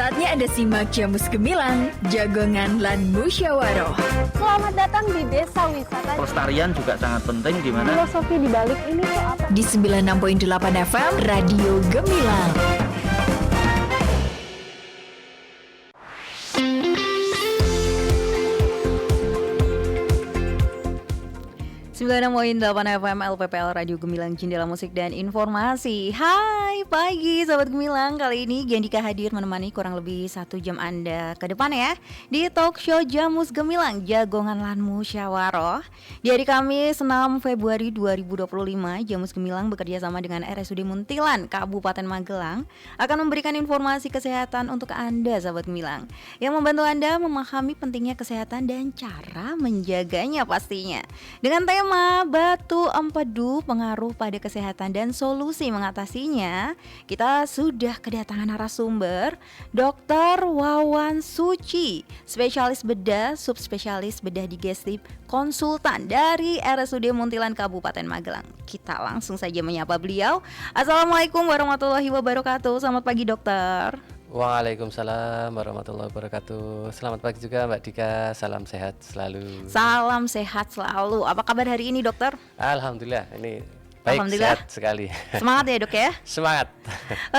Saatnya Anda simak Jamus Gemilang, Jagongan lan Musyawaroh. Selamat datang di Desa Wisata. Pelestarian juga sangat penting di mana Filosofi di balik ini tuh apa? Di 96.8 FM, Radio Gemilang. .8 FM LPPL Radio Gemilang, Jendela Musik dan Informasi. Hai pagi Sobat Gemilang, kali ini Gendika hadir menemani kurang lebih 1 jam Anda ke depan ya di talk show Jamus Gemilang, Jagongan lan Musyawaroh. Di hari Kamis 6 Februari 2025, Jamus Gemilang bekerja sama dengan RSUD Muntilan, Kabupaten Magelang akan memberikan informasi kesehatan untuk Anda Sobat Gemilang, yang membantu Anda memahami pentingnya kesehatan dan cara menjaganya pastinya. Dengan tema batu empedu, pengaruh pada kesehatan dan solusi mengatasinya, kita sudah kedatangan narasumber Dr. Wawan Suci, spesialis bedah, subspesialis bedah digestif, konsultan dari RSUD Muntilan Kabupaten Magelang. Kita langsung saja menyapa beliau. Assalamualaikum warahmatullahi wabarakatuh. Selamat pagi dokter. Waalaikumsalam warahmatullahi wabarakatuh. Selamat pagi juga Mbak Dika. Salam sehat selalu. Salam sehat selalu. Apa kabar hari ini dokter? Alhamdulillah, ini baik, Alhamdulillah. sehat sekali. Semangat ya dok ya. Semangat.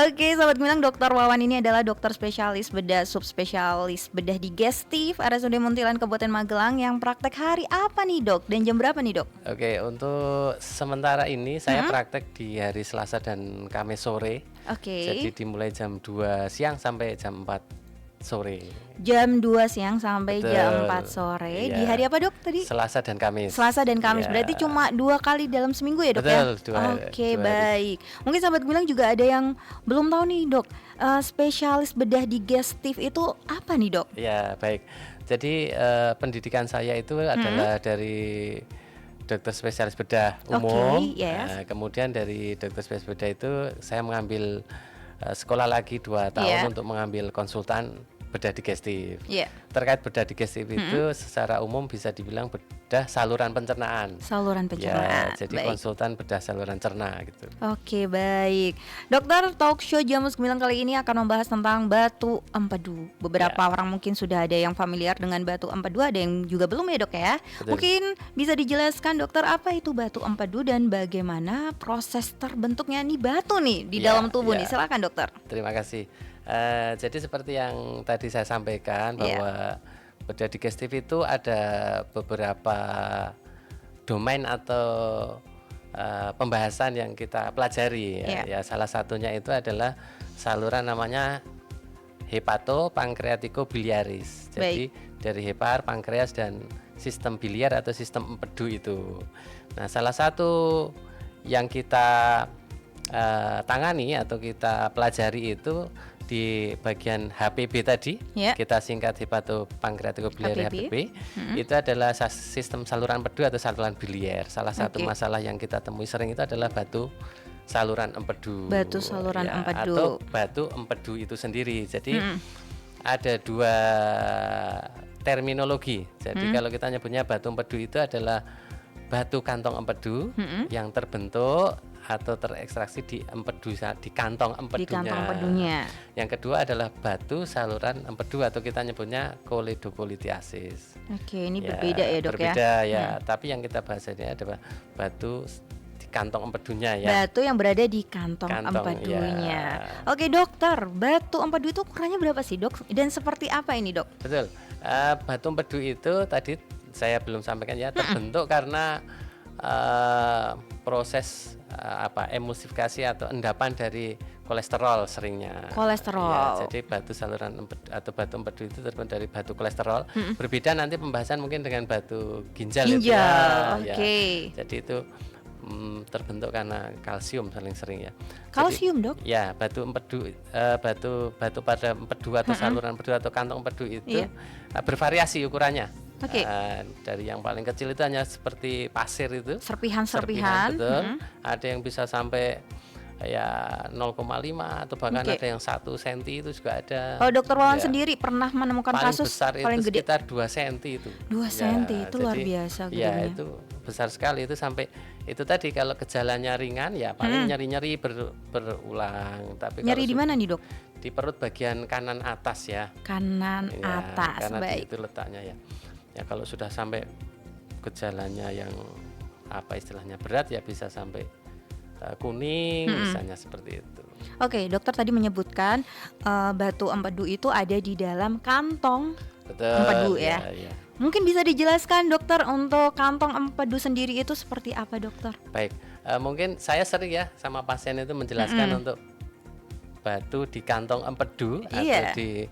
Oke Sobat Gemilang, Dr. Wawan ini adalah dokter spesialis bedah, subspesialis bedah digestif RSUD Muntilan Kabupaten Magelang yang praktek hari apa nih dok? Dan jam berapa nih dok? Oke, untuk sementara ini saya praktek di hari Selasa dan Kamis sore. Oke. Jadi dimulai jam 2 siang sampai jam 4 sore. Jam 2 siang sampai Betul. jam 4 sore. Iya. Di hari apa dok tadi? Selasa dan Kamis. Selasa dan Kamis. Iya. Berarti cuma 2 kali dalam seminggu ya dok ya? Betul, Oke, dua hari. baik. Mungkin Sobat Gemilang juga ada yang belum tahu nih dok, spesialis bedah digestif itu apa nih dok? Ya, baik. Jadi pendidikan saya itu adalah dari dokter spesialis bedah umum. Oke, yes. Kemudian dari dokter spesialis bedah itu saya mengambil sekolah lagi 2 tahun untuk mengambil konsultan bedah digestif. Iya. Terkait bedah digestif itu secara umum bisa dibilang bedah saluran pencernaan. Saluran pencernaan. Ya, jadi Baik. konsultan bedah saluran cerna gitu. Oke, baik. Dokter, talk show Jamus Gemilang kali ini akan membahas tentang batu empedu. Beberapa orang mungkin sudah ada yang familiar dengan batu empedu, ada yang juga belum ya dok ya. Betul. Mungkin bisa dijelaskan dokter, apa itu batu empedu dan bagaimana proses terbentuknya nih batu nih di dalam tubuh nih. Silakan dokter. Terima kasih. Jadi seperti yang tadi saya sampaikan bahwa bedah digestif itu ada beberapa domain atau pembahasan yang kita pelajari ya. Salah satunya itu adalah saluran namanya hepatopankreatikobiliaris. Jadi dari hepar, pankreas dan sistem biliar atau sistem empedu itu. Nah, salah satu yang kita tangani atau kita pelajari itu di bagian HPB tadi, kita singkat hepatopankreatikobiliar HPB. Itu adalah sistem saluran empedu atau saluran biliar. Salah satu masalah yang kita temui sering itu adalah batu saluran empedu. Batu saluran empedu atau batu empedu itu sendiri. Jadi ada 2 terminologi. Jadi kalau kita nyebutnya batu empedu itu adalah batu kantong empedu yang terbentuk atau terekstraksi di empedu, di kantong empedunya. Di kantong empedunya. Yang kedua adalah batu saluran empedu atau kita nyebutnya koledokolitiasis. Oke, ini berbeda ya dok berbeda ya. Tapi yang kita bahas ini adalah batu di kantong empedunya ya. Batu yang berada di kantong empedunya. Oke dokter, batu empedu itu ukurannya berapa sih dok? Dan seperti apa ini dok? Betul. Batu empedu itu tadi saya belum sampaikan ya, terbentuk karena proses emulsifikasi atau endapan dari kolesterol seringnya. Kolesterol. Ya, jadi batu saluran empedu atau batu empedu itu terbentuk dari batu kolesterol. Berbeda nanti pembahasan mungkin dengan batu ginjal. Itu ya. Jadi itu terbentuk karena kalsium paling sering ya. Kalsium dok? Ya, batu empedu, batu pada empedu atau saluran empedu atau kantong empedu itu bervariasi ukurannya. Dari yang paling kecil itu hanya seperti pasir itu, serpihan-serpihan, betul. Ada yang bisa sampai ya 0,5 atau bahkan ada yang 1 cm itu juga ada. Kalau dokter Wawan sendiri pernah menemukan paling kasus besar paling itu gede sekitar 2 cm itu. 2 cm itu luar biasa gedenya. Ya gedenya. itu besar sekali, itu sampai itu tadi kalau gejalanya ringan ya paling nyeri-nyeri berulang. Tapi nyeri di mana nih dok? di perut bagian kanan atas ya. Kanan Ya, atas, karena di baik. itu letaknya ya. Ya kalau sudah sampai gejalanya yang apa istilahnya berat ya bisa sampai kuning misalnya seperti itu. Oke, dokter tadi menyebutkan batu empedu itu ada di dalam kantong Betul. empedu ya. Ya. Mungkin bisa dijelaskan dokter untuk kantong empedu sendiri itu seperti apa dokter? Baik, mungkin saya sering ya sama pasien itu menjelaskan untuk batu di kantong empedu Iya. atau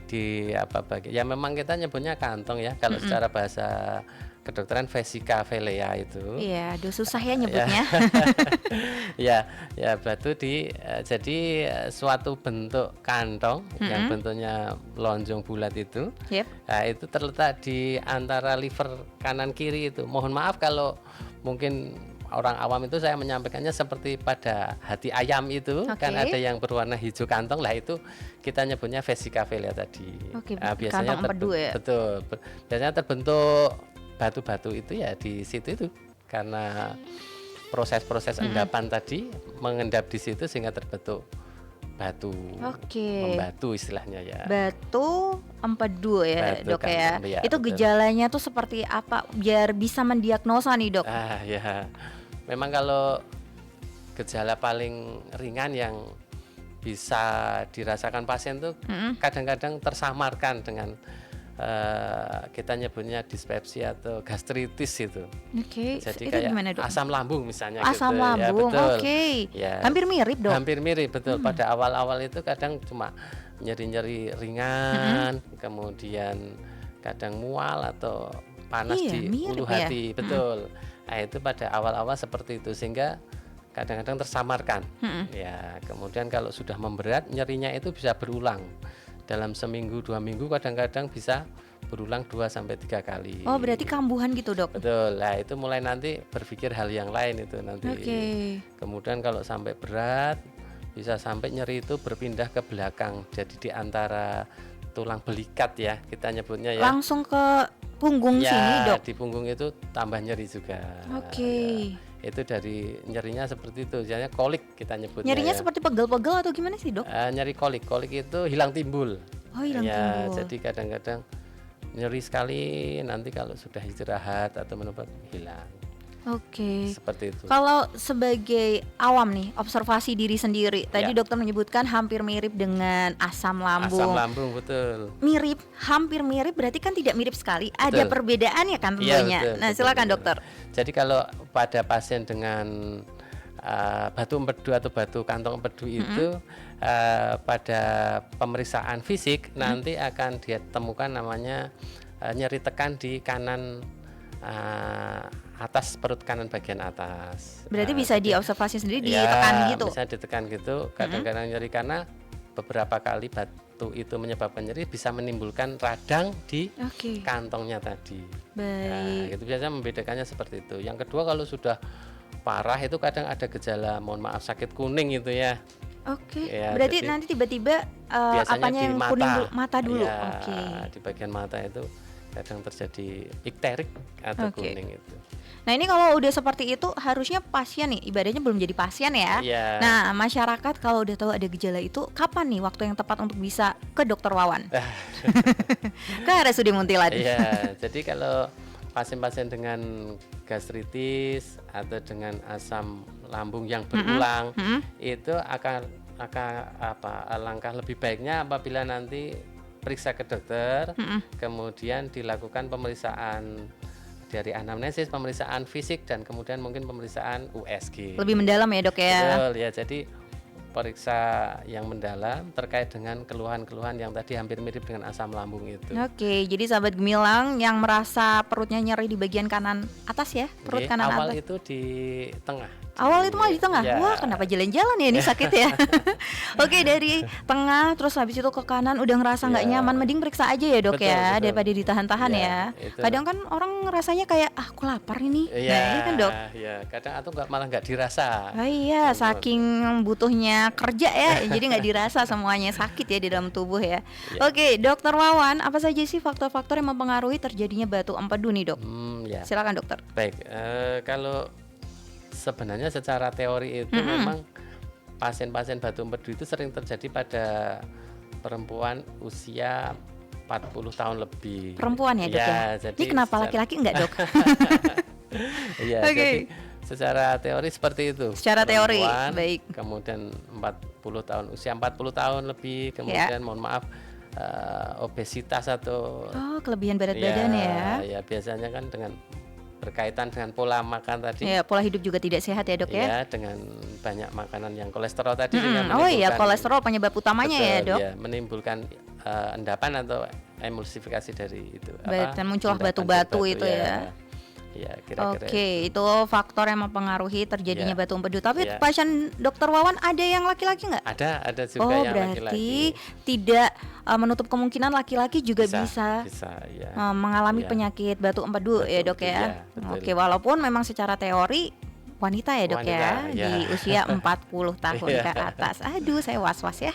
di apa ya memang kita nyebutnya kantong ya kalau secara bahasa kedokteran vesica velea itu. Iya, aduh susah ya nyebutnya. Ya batu jadi suatu bentuk kantong yang bentuknya lonjong bulat itu. Yep. Nah, itu terletak di antara liver kanan kiri itu. Mohon maaf kalau mungkin orang awam itu saya menyampaikannya seperti pada hati ayam itu. Oke. Kan ada yang berwarna hijau kantong lah itu kita nyebutnya vesica velea tadi. Oke, Nah, biasanya kantong empedu ya? betul. Biasanya terbentuk batu-batu itu ya di situ itu karena proses-proses endapan tadi mengendap di situ sehingga terbentuk batu. Oke. Membatu istilahnya ya. Batu empedu ya Batu dok ya. kantong, ya, Itu betul. gejalanya tuh seperti apa biar bisa mendiagnosa nih dok? Ya. Memang kalau gejala paling ringan yang bisa dirasakan pasien tuh kadang-kadang tersamarkan dengan kita nyebutnya dispepsia atau gastritis itu. Oke. Jadi Itu kayak gimana dok? asam lambung misalnya Asam gitu. Ya, lambung, betul. oke. Ya. Hampir mirip dok. Hampir mirip betul. Pada awal-awal itu kadang cuma nyeri-nyeri ringan, kemudian kadang mual atau panas Iya, di mirip ulu ya. hati, betul. Nah, itu pada awal-awal seperti itu sehingga kadang-kadang tersamarkan. Ya, kemudian kalau sudah memberat nyerinya itu bisa berulang. Dalam seminggu 2 minggu kadang-kadang bisa berulang 2 sampai 3 kali. Oh berarti kambuhan gitu dok? Betul. Nah, itu mulai nanti berpikir hal yang lain itu nanti. Oke. Kemudian kalau sampai berat bisa sampai nyeri itu berpindah ke belakang. Jadi di antara tulang belikat ya, kita nyebutnya ya. Langsung ke punggung Ya, sini dok? di punggung itu tambah nyeri juga. Oke. Ya, itu dari nyerinya seperti itu. Jadinya kolik kita nyebutnya. Nyerinya ya. seperti pegel-pegel atau gimana sih dok? Nyeri kolik. Kolik itu hilang timbul. Oh hilang Ya, timbul. jadi kadang-kadang nyeri sekali nanti kalau sudah istirahat atau minum obat hilang. Oke. Seperti itu. Kalau sebagai awam nih, observasi diri sendiri. Tadi Ya. dokter menyebutkan hampir mirip dengan asam lambung. Asam lambung betul. Mirip, hampir mirip berarti kan tidak mirip sekali. Ada Betul. perbedaannya kan Iya, tentunya. betul, Nah, betul, silakan betul. dokter. Jadi kalau pada pasien dengan batu empedu atau batu kantong empedu itu pada pemeriksaan fisik nanti akan ditemukan namanya nyeri tekan di kanan atas perut kanan bagian atas. Berarti Nah, bisa jadi- dioobservasi sendiri Ya, ditekan gitu. bisa ditekan gitu. Kadang-kadang nyeri karena beberapa kali batu itu menyebabkan nyeri bisa menimbulkan radang di Oke. kantongnya tadi. Baik. Nah, itu biasanya membedakannya seperti itu. Yang kedua kalau sudah parah itu kadang ada gejala, mohon maaf sakit kuning itu ya. Oke. Ya, Berarti jadi nanti tiba-tiba Biasanya apanya di yang mata. kuning dulu? Mata dulu. Ya, Oke. di bagian mata itu kadang terjadi ikterik atau Oke. kuning itu. Nah ini kalau udah seperti itu harusnya pasien nih ibaratnya belum jadi pasien ya. Iya. Nah masyarakat kalau udah tahu ada gejala itu kapan nih waktu yang tepat untuk bisa ke dokter Wawan? Ke RSUD Muntilan. Iya, jadi kalau pasien-pasien dengan gastritis atau dengan asam lambung yang berulang itu akan langkah lebih baiknya apabila nanti periksa ke dokter, kemudian dilakukan pemeriksaan dari anamnesis, pemeriksaan fisik dan kemudian mungkin pemeriksaan USG. Lebih mendalam ya dok ya. Betul ya, jadi periksa yang mendalam terkait dengan keluhan-keluhan yang tadi hampir mirip dengan asam lambung itu. Oke, jadi sahabat Gemilang yang merasa perutnya nyeri di bagian kanan atas ya, perut Oke, kanan awal atas. itu di tengah. Awal itu malah di tengah. Ya. Wah, kenapa jalan-jalan ya ini sakit ya? Oke, dari tengah terus habis itu ke kanan udah ngerasa nggak Ya. nyaman, mending periksa aja ya dok Betul, ya, betul. daripada ditahan-tahan Ya, ya. itu. Kadang kan orang rasanya kayak aku lapar ini. Iya, Nah, ini kan dok. Iya, kadang atau malah nggak dirasa. Oh iya, Betul. saking butuhnya kerja ya, jadi nggak dirasa semuanya sakit ya di dalam tubuh ya. Ya. Oke, dokter Wawan, apa saja sih faktor-faktor yang mempengaruhi terjadinya batu empedu nih dok? Ya. Silakan dokter. Baik, kalau sebenarnya secara teori itu memang pasien-pasien batu empedu itu sering terjadi pada perempuan usia 40 tahun lebih. Perempuan ya, Dok ya? Jadi Ini kenapa laki-laki enggak, Dok? Iya, Oke. jadi secara teori seperti itu. Secara teori, Perempuan, baik. Kemudian 40 tahun, usia 40 tahun lebih, kemudian mohon maaf obesitas atau Oh, kelebihan berat badan ya. Ya biasanya kan dengan berkaitan dengan pola makan tadi. Ya, pola hidup juga tidak sehat ya, Dok ya. Ya, dengan banyak makanan yang kolesterol tadi yang Oh iya, menimbulkan- kolesterol penyebab utamanya ya, Betul, Dok. ya, menimbulkan endapan atau emulsifikasi dari itu. Dan muncullah endapan batu-batu dari itu ya. Ya, kira-kira. Oke, itu faktor yang mempengaruhi terjadinya Ya. batu empedu. Tapi Ya. pasien Dokter Wawan ada yang laki-laki nggak? Ada juga Oh, yang berarti laki-laki. tidak menutup kemungkinan laki-laki juga bisa, ya. mengalami Ya. penyakit batu empedu ya, Betul, Dok ya. iya, betul. Oke, walaupun memang secara teori wanita ya, Dok ya, Wanita, ya. di usia 40 tahun Iya. ke atas. Aduh, saya was-was ya.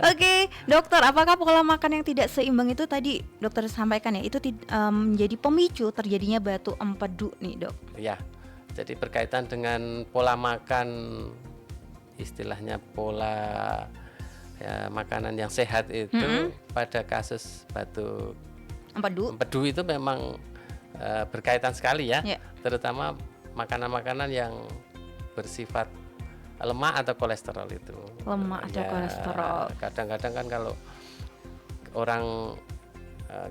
Oke, dokter, apakah pola makan yang tidak seimbang itu tadi dokter sampaikan ya, itu menjadi pemicu terjadinya batu empedu nih, Dok? Ya, jadi berkaitan dengan pola makan, istilahnya pola makanan yang sehat itu pada kasus batu empedu itu memang berkaitan sekali ya, Ya. terutama makanan-makanan yang bersifat lemak atau kolesterol itu. Lemak atau kolesterol. Kadang-kadang kan kalau orang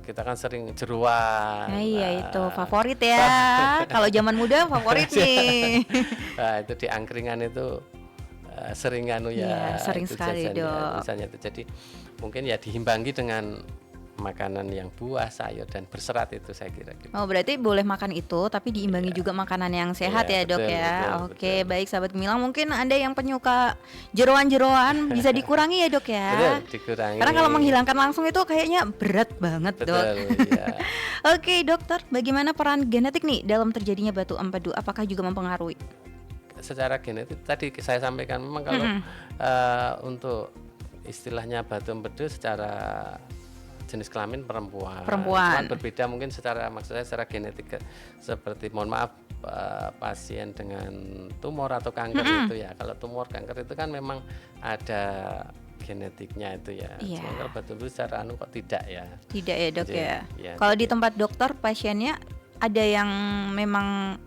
kita kan sering jeroan. Nah, iya itu favorit ya. Kalau zaman muda favorit nih. Nah, itu di angkringan itu sering Iya, sering itu sekali, jajannya, Dok. misalnya itu. Jadi mungkin ya diimbangi dengan makanan yang buah, sayur dan berserat itu saya kira gitu. Oh, berarti boleh makan itu tapi diimbangi juga makanan yang sehat Iya, ya, Dok betul, ya. betul, Oke, betul. baik sahabat Gemilang, mungkin Anda yang penyuka jeroan-jeroan bisa dikurangi ya, Dok ya. Betul, dikurangi. Karena kalau menghilangkan langsung itu kayaknya berat banget, Dok. Betul, ya. Oke, dokter, bagaimana peran genetik nih dalam terjadinya batu empedu? Apakah juga mempengaruhi? Secara genetik tadi saya sampaikan memang kalau untuk istilahnya batu empedu secara jenis kelamin perempuan. Perempuan. Cuman berbeda mungkin maksud saya secara genetik seperti mohon maaf pasien dengan tumor atau kanker itu ya. Kalau tumor kanker itu kan memang ada genetiknya itu ya. Iya. Cuma kalau batu empedu secara kok tidak ya. Tidak ya, Dok Jadi, ya. ya, Kalau di jadi- tempat dokter pasiennya ada yang memang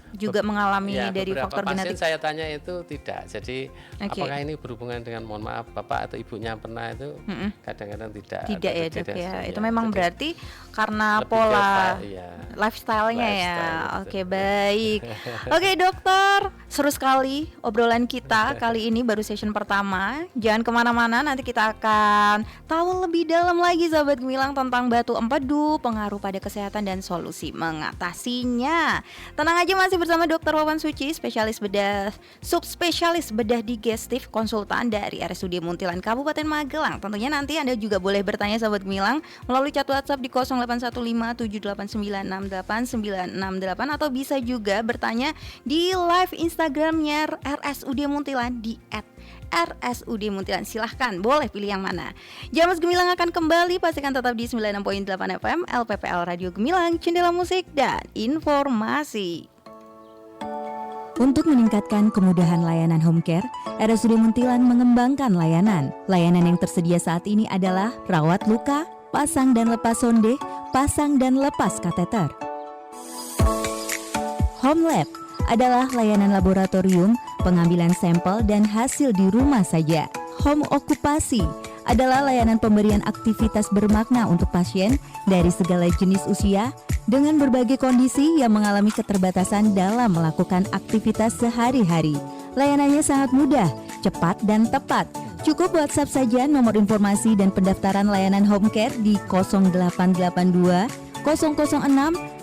juga mengalami Ya, dari beberapa faktor pasien genetik. saya tanya itu tidak. Jadi Oke. apakah ini berhubungan dengan mohon maaf bapak atau ibunya pernah itu? Kadang-kadang tidak. Tidak atau ya, Dok ya. iya. Itu memang Jadi berarti karena lebih ke pola iya. lifestyle-nya ya. Lifestyle, Oke, betul. baik. Oke, dokter, seru sekali obrolan kita kali ini, baru session pertama. Jangan kemana-mana, nanti kita akan tahu lebih dalam lagi sahabat Gemilang tentang batu empedu, pengaruh pada kesehatan dan solusi mengatasinya. Tenang aja, masih bersama Dr. Wawan Suci, spesialis bedah, subspesialis bedah digestif, konsultan dari RSUD Muntilan Kabupaten Magelang. Tentunya nanti Anda juga boleh bertanya sahabat Gemilang melalui chat WhatsApp di 081578968968 atau bisa juga bertanya di live Instagramnya RSUD Muntilan di @RSUD Muntilan. Silahkan, boleh pilih yang mana. Jamus Gemilang akan kembali, pastikan tetap di 96.8 FM LPPL Radio Gemilang, Jendela Musik dan Informasi. Untuk meningkatkan kemudahan layanan home care, RSUD Muntilan mengembangkan layanan. Layanan yang tersedia saat ini adalah rawat luka, pasang dan lepas sonde, pasang dan lepas kateter. Home Lab adalah layanan laboratorium, pengambilan sampel dan hasil di rumah saja. Home Okupasi adalah layanan pemberian aktivitas bermakna untuk pasien dari segala jenis usia dengan berbagai kondisi yang mengalami keterbatasan dalam melakukan aktivitas sehari-hari. Layanannya sangat mudah, cepat dan tepat. Cukup WhatsApp saja nomor informasi dan pendaftaran layanan home care di 0882 006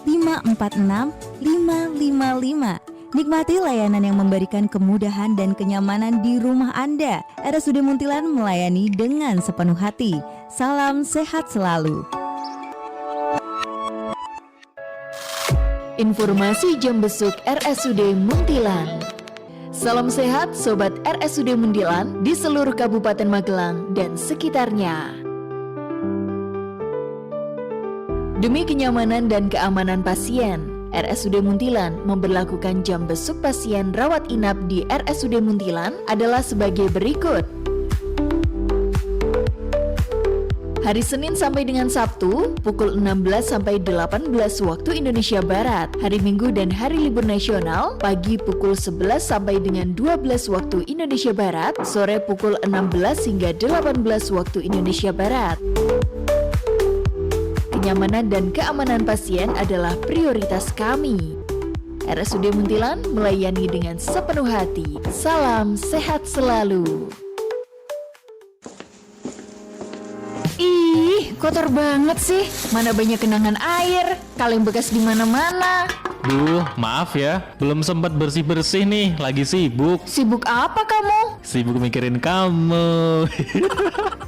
546 555. Nikmati layanan yang memberikan kemudahan dan kenyamanan di rumah Anda. RSUD Muntilan melayani dengan sepenuh hati. Salam sehat selalu. Informasi jam besuk RSUD Muntilan. Salam sehat Sobat RSUD Muntilan di seluruh Kabupaten Magelang dan sekitarnya. Demi kenyamanan dan keamanan pasien, RSUD Muntilan memberlakukan jam besuk pasien rawat inap di RSUD Muntilan adalah sebagai berikut. Hari Senin sampai dengan Sabtu, pukul 16 sampai 18 waktu Indonesia Barat. Hari Minggu dan hari libur nasional, pagi pukul 11 sampai dengan 12 waktu Indonesia Barat, sore pukul 16 hingga 18 waktu Indonesia Barat. Kenyamanan dan keamanan pasien adalah prioritas kami. RSUD Muntilan melayani dengan sepenuh hati. Salam sehat selalu. Ih, kotor banget sih. Mana banyak genangan air, kaleng bekas di mana-mana. Duh, maaf ya, belum sempat bersih-bersih nih, lagi sibuk. Sibuk apa kamu? Sibuk mikirin kamu.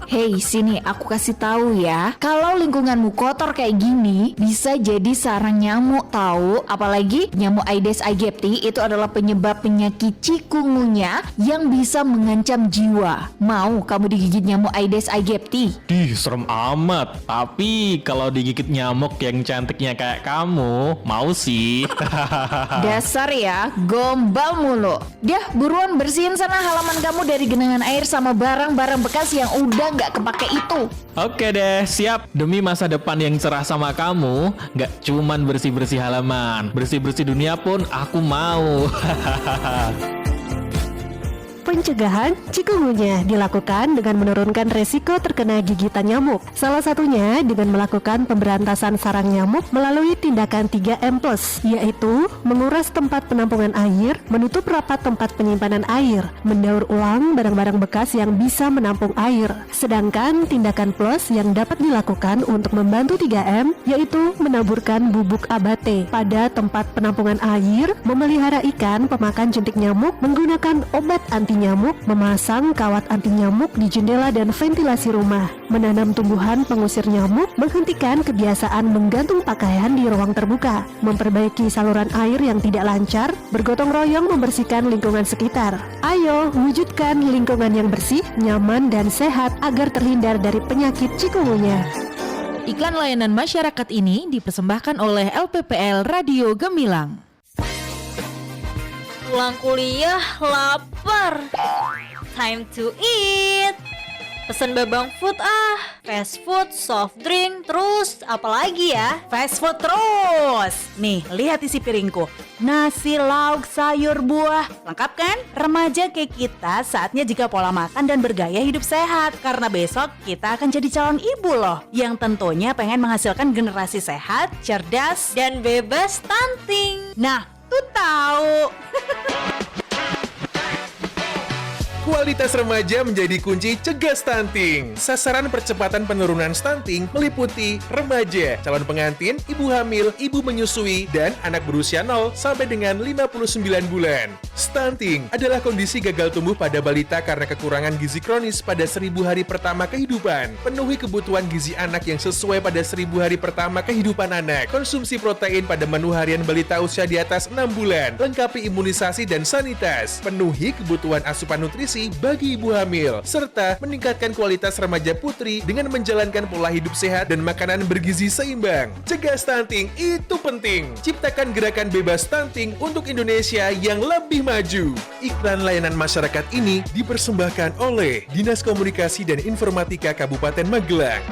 Hei, sini aku kasih tahu ya. Kalau lingkunganmu kotor kayak gini, bisa jadi sarang nyamuk tahu. Apalagi nyamuk Aedes aegypti itu adalah penyebab penyakit cikungunya yang bisa mengancam jiwa. Mau kamu digigit nyamuk Aedes aegypti? Dih, serem amat. Tapi kalau digigit nyamuk yang cantiknya kayak kamu, mau sih. Dasar ya, gombal mulu. Dah, buruan bersihin sana halaman kamu dari genangan air sama barang-barang bekas yang udah nggak kepake itu. Oke deh, siap. Demi masa depan yang cerah sama kamu, nggak cuman bersih-bersih halaman, bersih-bersih dunia pun aku mau. Pencegahan cikungunya dilakukan dengan menurunkan resiko terkena gigitan nyamuk. Salah satunya dengan melakukan pemberantasan sarang nyamuk melalui tindakan 3M+, yaitu menguras tempat penampungan air, menutup rapat tempat penyimpanan air, mendaur ulang barang-barang bekas yang bisa menampung air. Sedangkan tindakan plus yang dapat dilakukan untuk membantu 3M yaitu menaburkan bubuk abate pada tempat penampungan air, memelihara ikan pemakan jentik nyamuk menggunakan obat anti nyamuk, memasang kawat anti nyamuk di jendela dan ventilasi rumah, menanam tumbuhan pengusir nyamuk, menghentikan kebiasaan menggantung pakaian di ruang terbuka, memperbaiki saluran air yang tidak lancar, bergotong royong membersihkan lingkungan sekitar. Ayo, wujudkan lingkungan yang bersih, nyaman, dan sehat agar terhindar dari penyakit cikungunya. Iklan layanan masyarakat ini dipersembahkan oleh LPPL Radio Gemilang. Pulang kuliah lapar, time to eat. Pesen Babang Food fast food, soft drink, terus apa lagi ya? Fast food terus. Nih, lihat isi piringku. Nasi, lauk, sayur, buah. Lengkap kan? Remaja kayak kita saatnya jika pola makan dan bergaya hidup sehat. Karena besok kita akan jadi calon ibu loh. Yang tentunya pengen menghasilkan generasi sehat, cerdas, Dan bebas stunting. nah, tuh tahu. Kualitas remaja menjadi kunci cegah stunting. Sasaran percepatan penurunan stunting meliputi remaja, calon pengantin, ibu hamil, ibu menyusui, dan anak berusia 0 sampai dengan 59 bulan. Stunting adalah kondisi gagal tumbuh pada balita karena kekurangan gizi kronis pada 1000 hari pertama kehidupan. Penuhi kebutuhan gizi anak yang sesuai pada 1000 hari pertama kehidupan anak. Konsumsi protein pada menu harian balita usia di atas 6 bulan. Lengkapi imunisasi dan sanitas. Penuhi kebutuhan asupan nutrisi bagi ibu hamil, serta meningkatkan kualitas remaja putri dengan menjalankan pola hidup sehat dan makanan bergizi seimbang. Cegah stunting itu penting. Ciptakan gerakan bebas stunting untuk Indonesia yang lebih maju. Iklan layanan masyarakat ini dipersembahkan oleh Dinas Komunikasi dan Informatika Kabupaten Magelang.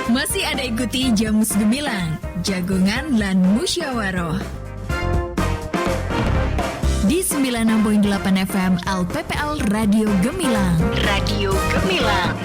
Masih ada ikuti Jamus Gemilang, Jagongan lan Musyawaroh. Di 96.8 FM LPPL Radio Gemilang. Radio Gemilang.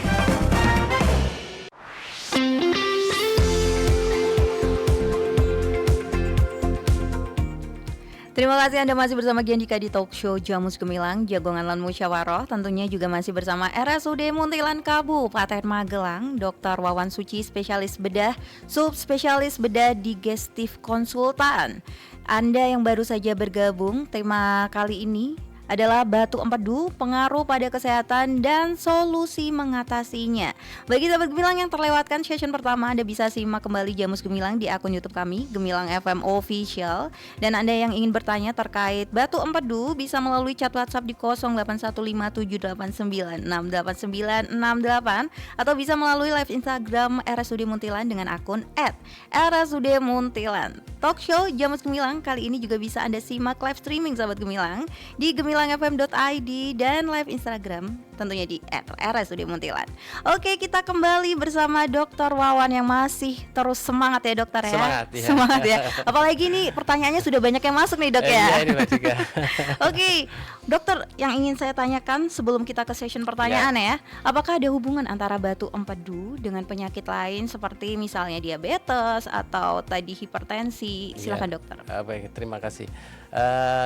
Terima kasih Anda masih bersama Giandika di Talk Show Jamus Gemilang, Jagongan lan Musyawaroh. Tentunya juga masih bersama RSUD Muntilan Kabupaten Magelang, Dr. Wawan Suci, spesialis bedah, subspesialis bedah digestif konsultan. Anda yang baru saja bergabung, tema kali ini adalah batu empedu, pengaruh pada kesehatan dan solusi mengatasinya. Bagi sahabat Gemilang yang terlewatkan session pertama, Anda bisa simak kembali Jamus Gemilang di akun YouTube kami, Gemilang FM Official. Dan Anda yang ingin bertanya terkait batu empedu bisa melalui chat WhatsApp di 081578968968 atau bisa melalui live Instagram RSUD Muntilan dengan akun @RSUD Muntilan. Talk show Jamus Gemilang kali ini juga bisa Anda simak live streaming sahabat Gemilang di gemilangfm.id dan live Instagram tentunya di @RSUD Muntilan. Oke, kita kembali bersama Dokter Wawan yang masih terus semangat ya dokter ya. Semangat ya. Apalagi nih pertanyaannya sudah banyak yang masuk nih dok ya. Iya, ini Mbak juga. Oke, dokter yang ingin saya tanyakan sebelum kita ke session pertanyaan ya, apakah ada hubungan antara batu empedu dengan penyakit lain seperti misalnya diabetes atau tadi hipertensi? Silakan dokter. Baik, terima kasih.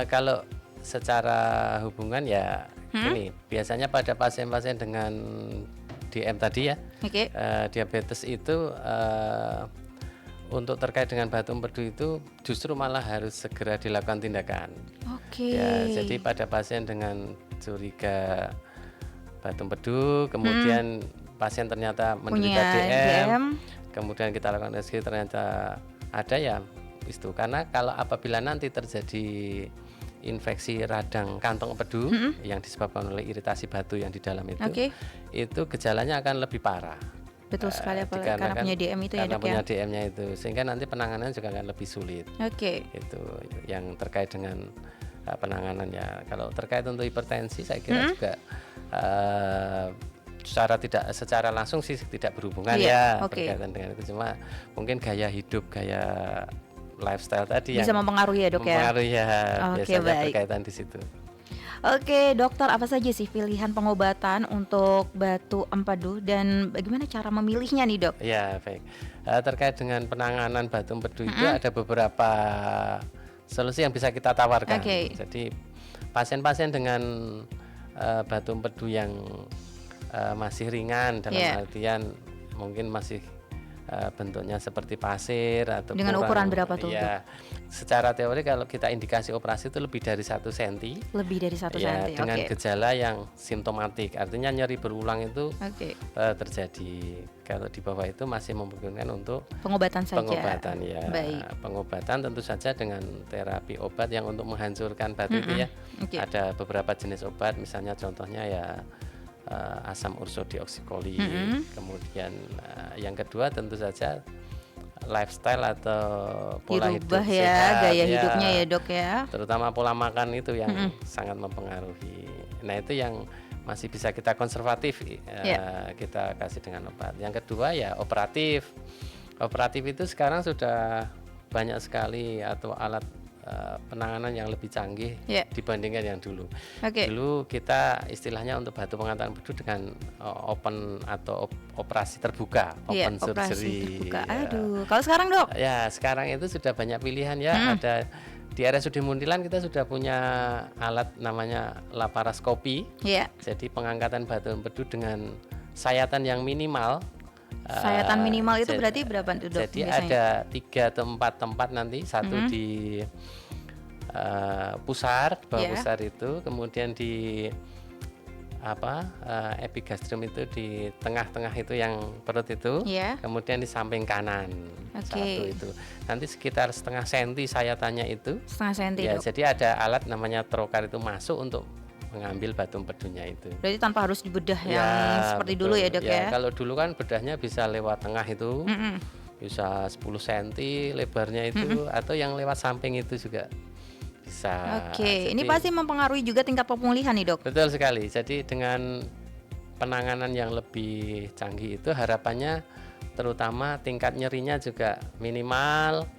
Kalau secara hubungan ya ini biasanya pada pasien-pasien dengan DM tadi ya, diabetes itu untuk terkait dengan batu empedu itu justru malah harus segera dilakukan tindakan. Ya, jadi pada pasien dengan curiga batu empedu, kemudian pasien ternyata menderita DM, kemudian kita lakukan USG ternyata ada ya itu. Karena kalau apabila nanti terjadi infeksi radang kantong empedu yang disebabkan oleh iritasi batu yang di dalam itu gejalanya akan lebih parah. Betul sekali karena punya DM itu ya dok ya. Karena punya DM-nya itu, sehingga nanti penanganannya juga akan lebih sulit. Itu yang terkait dengan penanganan ya. Kalau terkait untuk hipertensi saya kira juga secara langsung sih tidak berhubungan berkaitan dengan itu, cuma mungkin gaya hidup, gaya lifestyle tadi bisa yang mempengaruhi ya dok ya. Mempengaruhi ya, biasanya berkaitan di situ. Oke dokter, apa saja sih pilihan pengobatan untuk batu empedu dan bagaimana cara memilihnya nih dok? Ya baik, terkait dengan penanganan batu empedu itu ada beberapa solusi yang bisa kita tawarkan. Jadi pasien-pasien dengan batu empedu yang masih ringan dalam artian mungkin masih bentuknya seperti pasir atau dengan ukuran berapa tuh? Ya, secara teori kalau kita indikasi operasi itu lebih dari 1 cm. Lebih dari 1 cm. Dengan gejala yang simptomatik, artinya nyeri berulang itu terjadi. Kalau di bawah itu masih memungkinkan untuk pengobatan saja. Pengobatan ya. Pengobatan tentu saja dengan terapi obat yang untuk menghancurkan batu itu ya. Ada beberapa jenis obat, misalnya contohnya ya asam ursodeoxykoli. Kemudian yang kedua tentu saja lifestyle atau pola hidup sehat, gaya hidupnya ya dok ya. Terutama pola makan itu yang sangat mempengaruhi. Nah itu yang masih bisa kita konservatif, kita kasih dengan obat. Yang kedua ya operatif. Operatif itu sekarang sudah banyak sekali atau alat penanganan yang lebih canggih dibandingkan yang dulu. Dulu kita istilahnya untuk batu pengangkatan empedu dengan open atau operasi terbuka, open surgery. Aduh, kalau sekarang dok? Ya sekarang itu sudah banyak pilihan ya. Ada di RSUD Muntilan kita sudah punya alat namanya laparoskopi. Jadi pengangkatan batu empedu dengan sayatan yang minimal. Sayatan minimal itu berarti berapa tuh dok? Jadi biasanya? Ada 3 atau 4 tempat nanti, satu di pusar, bawah pusar itu, kemudian di epigastrium itu di tengah-tengah itu yang perut itu, kemudian di samping kanan satu itu. Nanti sekitar setengah senti sayatannya itu. Setengah senti. Ya, jadi ada alat namanya trokar itu masuk untuk mengambil batu empedunya itu. Berarti tanpa harus dibedah yang seperti dulu ya dok ya? Kalau dulu kan bedahnya bisa lewat tengah itu, bisa 10 cm lebarnya itu, atau yang lewat samping itu juga bisa. Ini pasti mempengaruhi juga tingkat pemulihan nih dok? Betul sekali, jadi dengan penanganan yang lebih canggih itu harapannya terutama tingkat nyerinya juga minimal,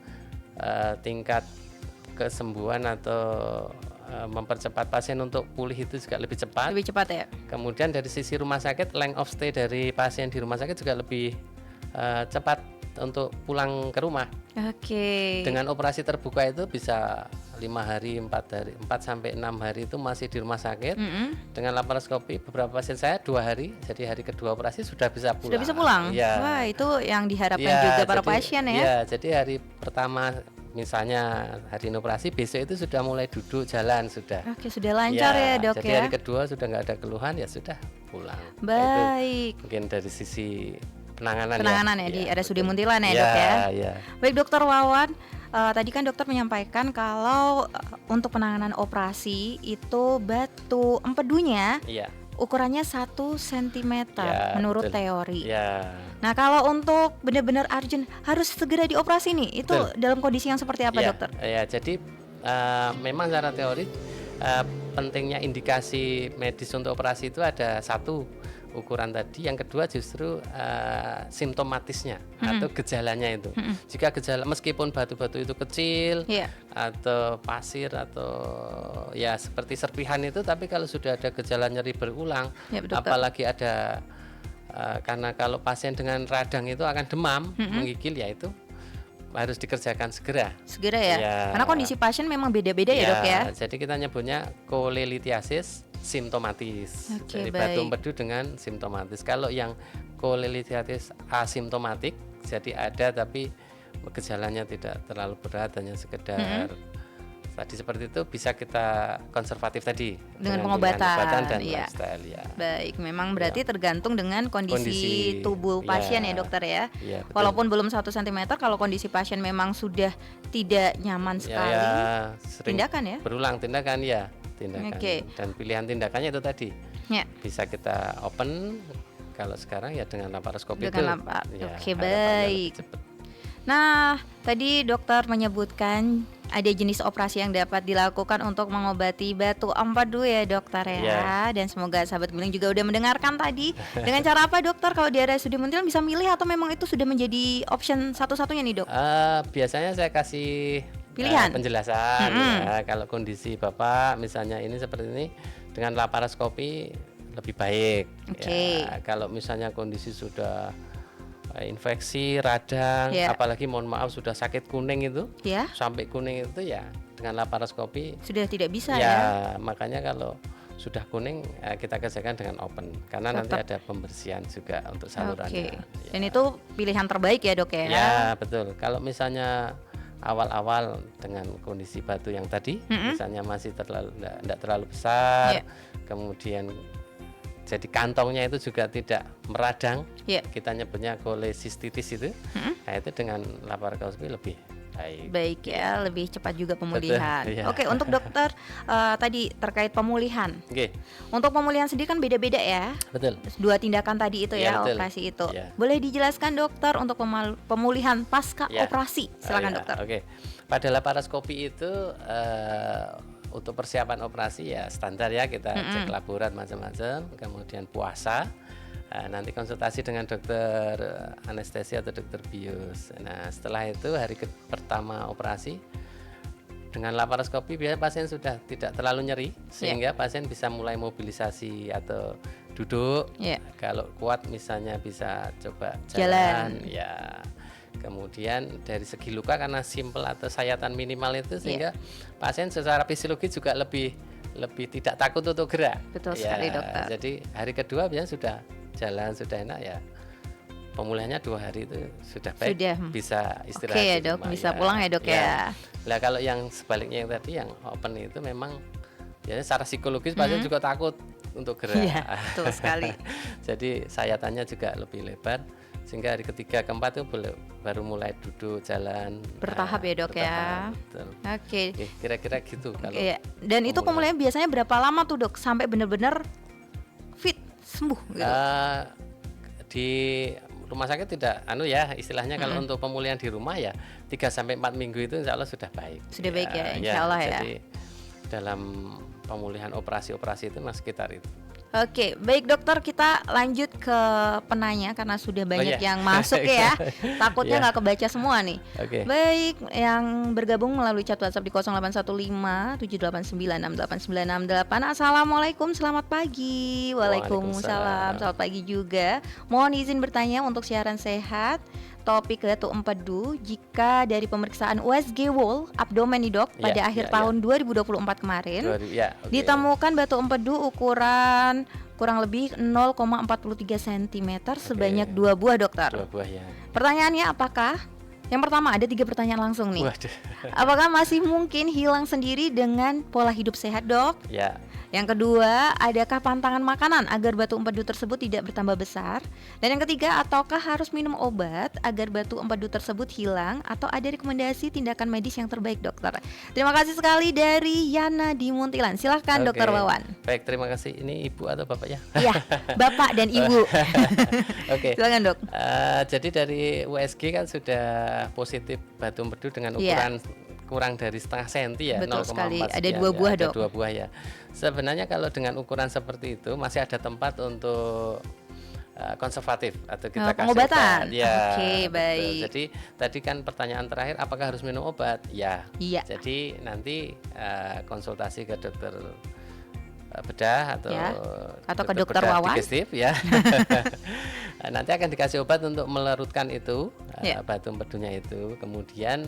tingkat kesembuhan atau mempercepat pasien untuk pulih itu juga lebih cepat. Lebih cepat ya. Kemudian dari sisi rumah sakit, length of stay dari pasien di rumah sakit juga lebih cepat untuk pulang ke rumah. Dengan operasi terbuka itu bisa 5 hari, 4 sampai 6 hari itu masih di rumah sakit. Dengan laparoskopi beberapa pasien saya 2 hari, jadi hari kedua operasi sudah bisa pulang. Sudah bisa pulang? Wah itu yang diharapkan juga para pasien ya. Jadi hari pertama misalnya hari ini operasi, besok itu sudah mulai duduk jalan sudah. Oke, sudah lancar ya, Dok jadi ya. hari kedua sudah nggak ada keluhan ya sudah pulang. Nah, Baik. itu mungkin dari sisi penanganan Ya di RSUD Muntilan ya, ya, Dok ya. ya. Baik Dokter Wawan, tadi kan dokter menyampaikan kalau untuk penanganan operasi itu batu empedunya Iya. ukurannya 1 cm Ya, menurut betul. teori. Ya. Nah kalau untuk benar-benar urgent harus segera dioperasi nih, itu Betul. dalam kondisi yang seperti apa Ya, dokter? ya, jadi memang secara teori pentingnya indikasi medis untuk operasi itu ada satu ukuran tadi, yang kedua justru simptomatisnya atau gejalanya itu. Jika gejala meskipun batu-batu itu kecil Iya. atau pasir atau ya seperti serpihan itu, tapi kalau sudah ada gejala nyeri berulang, Ya, betul, Kak. apalagi ada karena kalau pasien dengan radang itu akan demam, menggigil, ya itu harus dikerjakan segera. Segera ya? Ya. Karena kondisi pasien memang beda-beda ya dok ya? Jadi kita nyebutnya kolelithiasis simptomatis. Oke, Jadi baik. batu empedu dengan simptomatis. Kalau yang kolelithiasis asimptomatik, jadi ada tapi gejalanya tidak terlalu berat, hanya sekedar tadi seperti itu, bisa kita konservatif tadi Dengan pilihan pengobatan, obatan dan iya. lifestyle ya. Baik, memang berarti tergantung dengan kondisi tubuh pasien ya dokter ya. Iya, betul. Walaupun belum 1 cm, kalau kondisi pasien memang sudah tidak nyaman sekali, sering tindakan ya? berulang tindakan ya, tindakan. Oke. Dan pilihan tindakannya itu tadi. Ya. Bisa kita open, kalau sekarang ya dengan laparoskopi itu. Dengan ya, Oke, harapannya baik. lebih cepat. Nah, tadi dokter menyebutkan ada jenis operasi yang dapat dilakukan untuk mengobati batu empedu ya dokter ya. Ya. Dan semoga sahabat Gemilang juga udah mendengarkan tadi. Dengan cara apa dokter kalau di RSUD Muntilan bisa milih atau memang itu sudah menjadi option satu-satunya nih dok? Biasanya saya kasih Pilihan? penjelasan ya, kalau kondisi Bapak misalnya ini seperti ini, dengan laparoskopi lebih baik. Oke. Ya, kalau misalnya kondisi sudah infeksi, radang, Ya. apalagi mohon maaf sudah sakit kuning itu, Ya, sampai kuning itu ya dengan laparoskopi sudah tidak bisa ya, ya. makanya kalau sudah kuning kita kerjakan dengan open karena nanti Tetap. ada pembersihan juga untuk salurannya. Oke. Dan itu pilihan terbaik ya dok ya. Ya betul. Kalau misalnya awal-awal dengan kondisi batu yang tadi, misalnya masih tidak terlalu besar, Ya. kemudian jadi kantongnya itu juga tidak meradang, Ya. kita nyebutnya kolesistitis itu, nah itu dengan laparoskopi lebih baik. Baik ya, lebih cepat juga pemulihan. Betul, iya. Oke, untuk dokter tadi terkait pemulihan. Oke, Untuk pemulihan sendiri kan beda-beda ya. betul. 2 tindakan tadi itu Iya, ya, betul. operasi itu. Iya. Boleh dijelaskan dokter untuk pemulihan pasca Ya. operasi? Silakan Ya, dokter. Oke, pada laparoskopi itu untuk persiapan operasi ya standar ya, kita cek laborat macam-macam, kemudian puasa, nanti konsultasi dengan dokter anestesi atau dokter bius. Nah setelah itu hari pertama operasi dengan laparoskopi biasanya pasien sudah tidak terlalu nyeri sehingga pasien bisa mulai mobilisasi atau duduk. Ya. Kalau kuat misalnya bisa coba Jalan. jalan. Ya. Kemudian dari segi luka karena simpel atau sayatan minimal itu sehingga pasien secara fisiologi juga lebih tidak takut untuk gerak. Betul sekali, dokter. Jadi hari kedua biasanya sudah jalan, sudah enak ya. Pemulihannya 2 hari itu sudah baik, Sudah. bisa istirahat. Oke ya di dok, rumah, bisa pulang ya dok ya. Nah kalau yang sebaliknya yang tadi yang open itu memang biasanya secara psikologis pasien juga takut untuk gerak. Iya, betul sekali. Jadi sayatannya juga lebih lebar sehingga hari ketiga keempat itu baru mulai duduk jalan Bertahap ya dok ya. betul. Oke. Oke, kira-kira gitu kalau Iya. Dan itu pemulihan biasanya berapa lama tuh dok sampai benar-benar fit sembuh gitu? Di rumah sakit tidak ya istilahnya kalau untuk pemulihan di rumah ya 3 sampai 4 minggu itu insya Allah sudah baik. Sudah baik ya, insya Allah ya. Jadi dalam pemulihan operasi-operasi itu sekitar itu. Oke, baik dokter, kita lanjut ke penanya karena sudah banyak iya. yang masuk ya. Takutnya Iya. nggak kebaca semua nih. Oke. Baik, yang bergabung melalui chat WhatsApp di 0815 789 68968. Assalamualaikum, selamat pagi. Waalaikumsalam, Waalaikumsalam. selamat pagi juga. Mohon izin bertanya untuk siaran sehat. Topik batu empedu jika dari pemeriksaan USG wall abdomen nih dok Iya, pada akhir iya, tahun 2024 kemarin. Ya, oke. Ditemukan batu empedu ukuran kurang lebih 0,43 cm sebanyak 2 buah dokter. 2 buah ya. Pertanyaannya apakah Yang pertama ada 3 pertanyaan langsung nih. Waduh. Apakah masih mungkin hilang sendiri dengan pola hidup sehat, Dok? Ya, Yang kedua, adakah pantangan makanan agar batu empedu tersebut tidak bertambah besar? Dan yang ketiga, ataukah harus minum obat agar batu empedu tersebut hilang? Atau ada rekomendasi tindakan medis yang terbaik, dokter? Terima kasih sekali dari Yana di Muntilan. Silahkan, oke. Dokter Wawan. Baik, terima kasih. Ini ibu atau bapak ya? Iya, Bapak dan Ibu. Oke. Silakan, Dok. Jadi dari USG kan sudah positif batu empedu dengan Iya. ukuran kurang dari setengah senti ya, Betul 0,4 sekali. Ada sekian 2 ya, buah, ada Dok. 2 buah ya. Sebenarnya kalau dengan ukuran seperti itu masih ada tempat untuk konservatif atau kita kasih pengobatan. obat. Ya, Oke, betul. baik. Jadi tadi kan pertanyaan terakhir, apakah harus minum obat? Ya. Iya. Jadi nanti konsultasi ke dokter bedah atau Ya. Atau ke dokter bedah Wawan. digestif ya. Nanti akan dikasih obat untuk melarutkan itu Ya. batu empedunya itu. Kemudian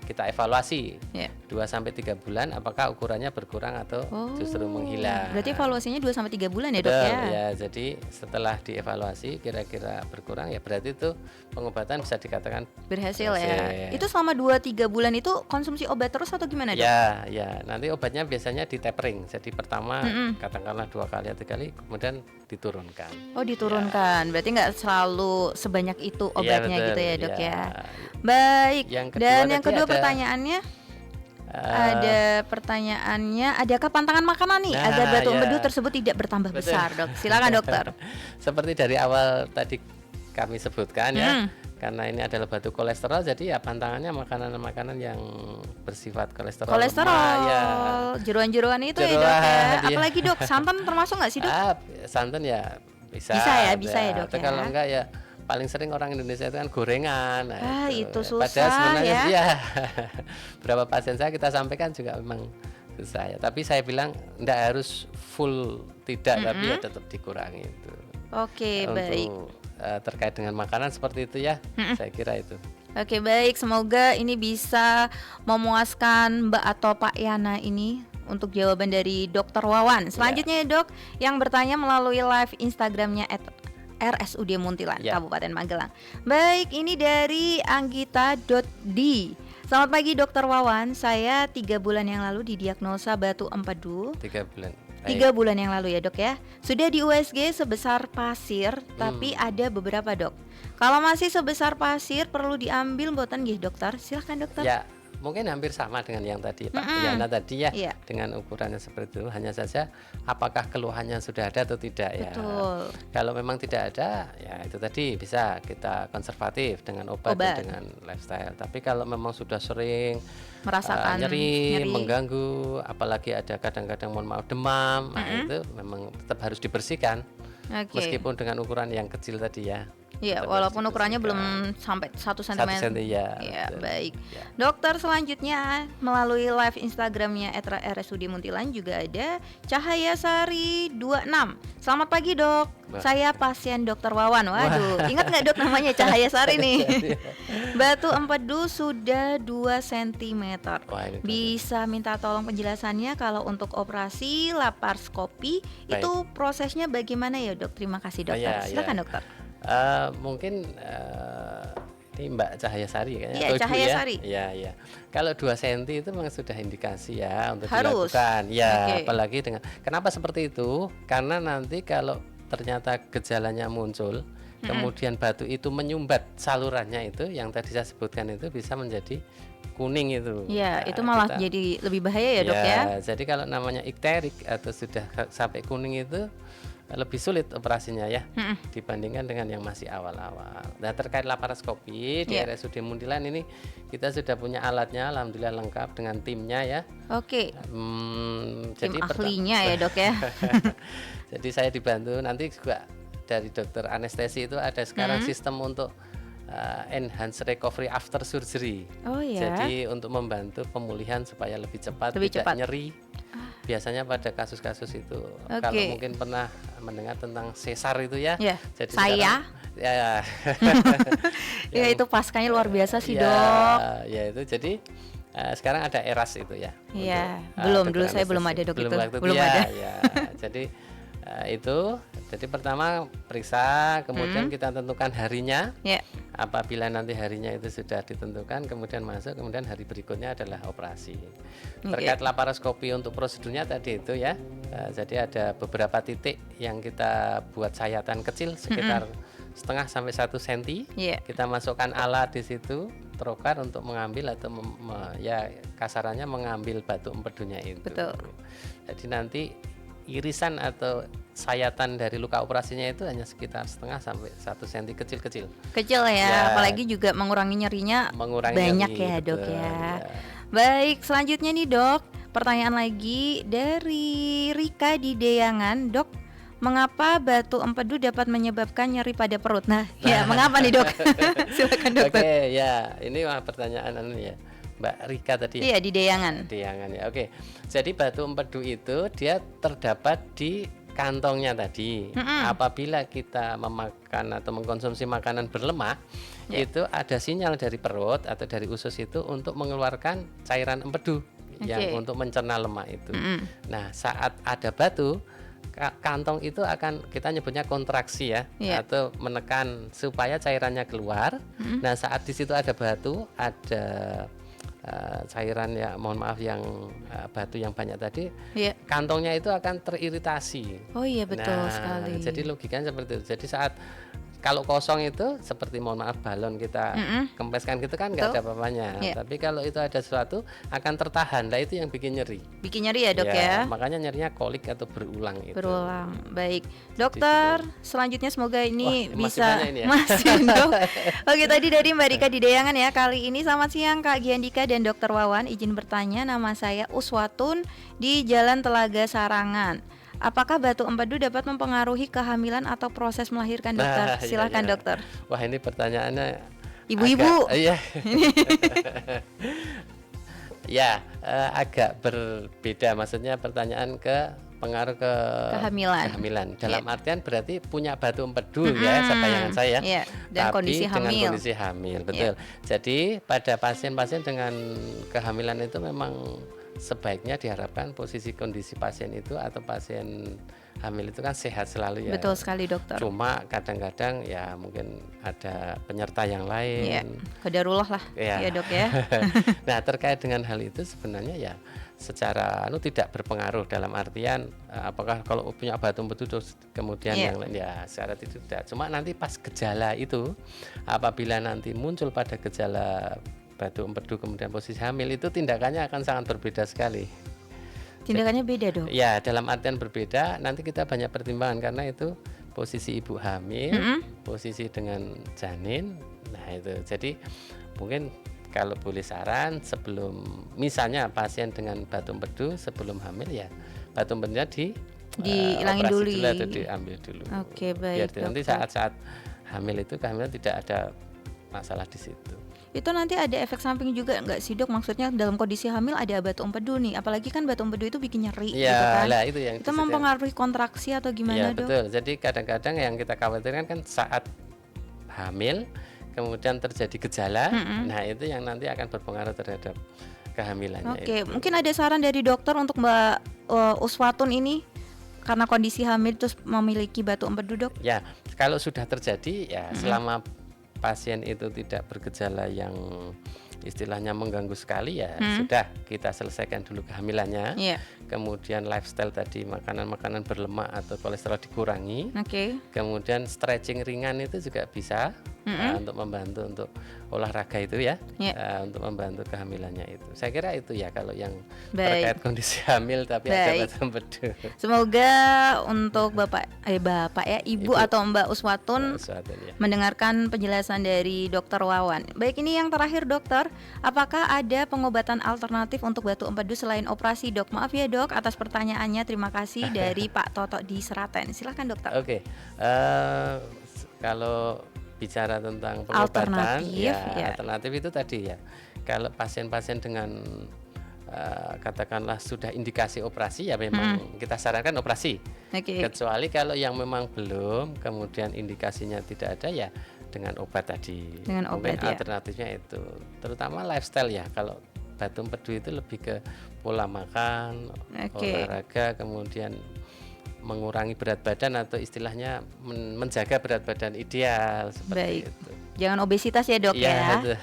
kita evaluasi Ya. 2-3 bulan apakah ukurannya berkurang atau justru menghilang. Berarti evaluasinya 2-3 bulan ya, Dok Betul, ya? ya. Jadi setelah dievaluasi kira-kira berkurang ya berarti itu pengobatan bisa dikatakan Berhasil ya. berhasil. Itu selama 2-3 bulan itu konsumsi obat terus atau gimana, Dok? Ya, ya. Nanti obatnya biasanya di tapering. Jadi pertama katakanlah 2 kali atau 3 kali, kemudian diturunkan. Oh, diturunkan. Berarti nggak selalu sebanyak itu Iya, obatnya betul, gitu ya, Dok ya. ya. Baik. Yang kedua Dan yang tadi kedua ada- pertanyaannya ada pertanyaannya, adakah pantangan makanan nih Nah, agar batu ya. empedu tersebut tidak bertambah Betul. besar, Dok? Silakan, Dokter. Seperti dari awal tadi kami sebutkan ya, karena ini adalah batu kolesterol, jadi ya pantangannya makanan-makanan yang bersifat kolesterol. Kolesterol, lemah, ya. jeroan-jeroan itu ya, Dok ya. Jeroan, iya. Apalagi, Dok, santan termasuk nggak sih, Dok? Santan ya bisa. Bisa ya, Dok, Atau ya. kalau enggak ya paling sering orang Indonesia itu kan gorengan. Nah, Itu Padahal susah sebenarnya ya. iya. Berapa pasien saya kita sampaikan juga memang susah ya. Tapi saya bilang enggak harus full tidak, tapi ya tetap dikurangi itu. Oke, baik. Untuk terkait dengan makanan seperti itu ya, saya kira itu. Oke, baik, semoga ini bisa memuaskan Mbak atau Pak Yana ini untuk jawaban dari Dokter Wawan. Selanjutnya ya, Dok, yang bertanya melalui live Instagramnya @RSUD Muntilan, Ya. Kabupaten Magelang. Baik, ini dari Anggita.d. Selamat pagi, Dokter Wawan. Saya 3 bulan yang lalu didiagnosa batu empedu. 3 bulan. 3 bulan yang lalu ya, Dok ya. Sudah di USG sebesar pasir, tapi ada beberapa, Dok. Kalau masih sebesar pasir perlu diambil mboten nggih, Dokter? Silahkan, Dokter. Ya, mungkin hampir sama dengan yang tadi Pak Yana tadi ya, Iya. dengan ukurannya seperti itu. Hanya saja apakah keluhannya sudah ada atau tidak ya. Betul. Kalau memang tidak ada, ya itu tadi bisa kita konservatif dengan obat, dan dengan lifestyle. Tapi kalau memang sudah sering Merasakan nyeri, nyeri. mengganggu, apalagi ada kadang-kadang mohon maaf demam, nah itu memang tetap harus dibersihkan. Oke. Meskipun dengan ukuran yang kecil tadi ya. Iya, tetap walaupun harus ukurannya belum dibersihkan. sampai 1 cm. 1 senti ya. Ya, betul. baik. Ya. Dokter, selanjutnya melalui live Instagramnya @RSUD Muntilan juga ada Cahaya Sari 26. Selamat pagi, Dok. Wah. Saya pasien Dokter Wawan. Waduh, ingat nggak, Dok, namanya Cahaya Sari nih? Batu empedu sudah 2 cm. Wah, ini Bisa minta tolong penjelasannya kalau untuk operasi laparoskopi Baik. itu prosesnya bagaimana ya, Dok? Terima kasih, Oh, Dokter. ya, Silakan, ya. Dokter. Mungkin ini Mbak Cahaya Sari kayaknya. Iya, atau Ibu Cahaya ya? Sari. Iya, iya. Kalau 2 cm itu memang sudah indikasi ya untuk Harus. dilakukan. Ya, Oke. apalagi dengan kenapa seperti itu? Karena nanti kalau ternyata gejalanya muncul, kemudian batu itu menyumbat salurannya itu yang tadi saya sebutkan itu bisa menjadi kuning itu. Ya, Nah, itu malah kita- jadi lebih bahaya ya, Dok ya. Jadi kalau namanya ikterik atau sudah sampai kuning itu lebih sulit operasinya ya dibandingkan dengan yang masih awal-awal. Nah, terkait laparoskopi di Ya. RSUD Muntilan ini kita sudah punya alatnya, alhamdulillah lengkap dengan timnya ya. Oke. Tim Jadi ahlinya ya, Dok ya. jadi saya dibantu nanti juga dari dokter anestesi itu ada sekarang sistem untuk enhanced recovery after surgery. Oh ya. Jadi untuk membantu pemulihan supaya lebih cepat, Lebih tidak cepat. nyeri. Biasanya pada kasus-kasus itu kalau mungkin pernah mendengar tentang sesar itu ya. Ya. Jadi Saya. sekarang, ya. Ya, itu paskanya luar biasa sih, ya, Dok. Ya itu jadi sekarang ada eras itu ya. Iya, untuk, belum dokter dulu saya belum anestesi. ada, Dok, Belum itu. waktu Belum ya, ada. ya. Jadi Itu jadi pertama periksa, kemudian Mm-mm. kita tentukan harinya. Ya. Apabila nanti harinya itu sudah ditentukan, kemudian masuk, kemudian hari berikutnya adalah operasi. Terkait laparoskopi untuk prosedurnya tadi itu ya, jadi ada beberapa titik yang kita buat sayatan kecil sekitar setengah sampai 1 cm. Iya. Kita masukkan alat di situ, trokar untuk mengambil atau ya kasarannya mengambil batu empedunya itu. Betul. Jadi nanti irisan atau sayatan dari luka operasinya itu hanya sekitar setengah sampai 1 cm kecil-kecil. Kecil ya, Ya. apalagi juga mengurangi nyerinya Mengurangi banyak nyeri, ya dok betul, ya. ya. Baik, selanjutnya nih dok, pertanyaan lagi dari Rika di Deyangan, dok. Mengapa batu empedu dapat menyebabkan nyeri pada perut? Nah, ya mengapa nih dok? Silakan dokter. Oke, ya ini pertanyaan ya, Mbak Rika tadi. Iya, di Deyangan. Deyangan ya. Oke. Jadi batu empedu itu dia terdapat di kantongnya tadi. Apabila kita memakan atau mengkonsumsi makanan berlemak, itu ada sinyal dari perut atau dari usus itu untuk mengeluarkan cairan empedu yang untuk mencerna lemak itu. Nah, saat ada batu, kantong itu akan kita nyebutnya kontraksi ya, atau menekan supaya cairannya keluar. Nah, saat di situ ada batu, ada cairan ya, mohon maaf yang batu yang banyak tadi, kantongnya itu akan teriritasi. Oh iya betul Nah, sekali. jadi logikanya seperti itu. Jadi saat kalau kosong itu seperti mohon maaf balon kita kempeskan gitu kan nggak ada apa-apanya. Tapi kalau itu ada sesuatu akan tertahan. Nah itu yang bikin nyeri. Bikin nyeri ya dok ya. Makanya nyerinya kolik atau berulang itu. Berulang. Baik, dokter. Selanjutnya semoga ini Wah, masih bisa banyak ini ya? masih dok. Oke, tadi dari Mbak Rika di Deyangan ya. Kali ini selamat siang Kak Giandika dan Dokter Wawan. Izin bertanya, nama saya Uswatun di Jalan Telaga Sarangan. Apakah batu empedu dapat mempengaruhi kehamilan atau proses melahirkan, dokter? Silahkan dokter. Wah ini pertanyaannya Ibu-ibu. Iya. Ya, agak berbeda. Maksudnya pertanyaan ke pengaruh ke kehamilan. Dalam artian berarti punya batu empedu ya, sebayangan saya. Dan Tapi kondisi dengan hamil. kondisi hamil, betul. Jadi pada pasien-pasien dengan kehamilan itu memang sebaiknya diharapkan posisi kondisi pasien itu atau pasien hamil itu kan sehat selalu ya. Betul sekali dokter. Cuma kadang-kadang ya mungkin ada penyerta yang lain. Qadarullah lah ya dok ya. Nah terkait dengan hal itu sebenarnya ya secara tidak berpengaruh dalam artian apakah kalau punya batu empedu terus kemudian yang lain ya secara tidak. Cuma nanti pas gejala itu apabila nanti muncul pada gejala batu empedu kemudian posisi hamil itu tindakannya akan sangat berbeda sekali. Tindakannya beda dok? Ya dalam artian berbeda, nanti kita banyak pertimbangan karena itu posisi ibu hamil, posisi dengan janin. Nah itu jadi mungkin kalau boleh saran sebelum misalnya pasien dengan batu empedu sebelum hamil ya batu empedunya dihilangin dulu atau diambil dulu. Oke, baik. Biar nanti saat-saat hamil itu kehamilan tidak ada masalah di situ. Itu nanti ada efek samping juga nggak sih dok? Maksudnya dalam kondisi hamil ada batu empedu nih, apalagi kan batu empedu itu bikin nyeri gitu kan? Lah, itu yang itu mempengaruhi kontraksi atau gimana dok? Betul. Jadi kadang-kadang yang kita khawatirkan kan saat hamil kemudian terjadi gejala, nah itu yang nanti akan berpengaruh terhadap kehamilannya. Oke, mungkin ada saran dari dokter untuk Mbak Uswatun ini karena kondisi hamil terus memiliki batu empedu dok? Ya, kalau sudah terjadi ya selama pasien itu tidak bergejala yang istilahnya mengganggu sekali ya sudah kita selesaikan dulu kehamilannya. Kemudian lifestyle tadi makanan-makanan berlemak atau kolesterol dikurangi. Kemudian stretching ringan itu juga bisa untuk membantu untuk olahraga itu ya, untuk membantu kehamilannya itu. Saya kira itu ya kalau yang terkait kondisi hamil tapi ada batu empedu. Semoga untuk bapak ya ibu atau Mbak Uswatun mendengarkan penjelasan dari Dokter Wawan. Baik, ini yang terakhir dokter, apakah ada pengobatan alternatif untuk batu empedu selain operasi dok? Maaf ya dok atas pertanyaannya, terima kasih dari Pak Toto di Seraten. Silakan dokter. Oke, kalau bicara tentang pengobatan alternatif itu tadi ya kalau pasien-pasien dengan katakanlah sudah indikasi operasi ya memang kita sarankan operasi. Kecuali kalau yang memang belum kemudian indikasinya tidak ada ya dengan obat tadi. Mungkin alternatifnya itu terutama lifestyle ya. Kalau batu empedu itu lebih ke pola makan, olahraga, kemudian mengurangi berat badan atau istilahnya menjaga berat badan ideal seperti Baik. itu. Jangan obesitas ya dok Iya, ya. betul.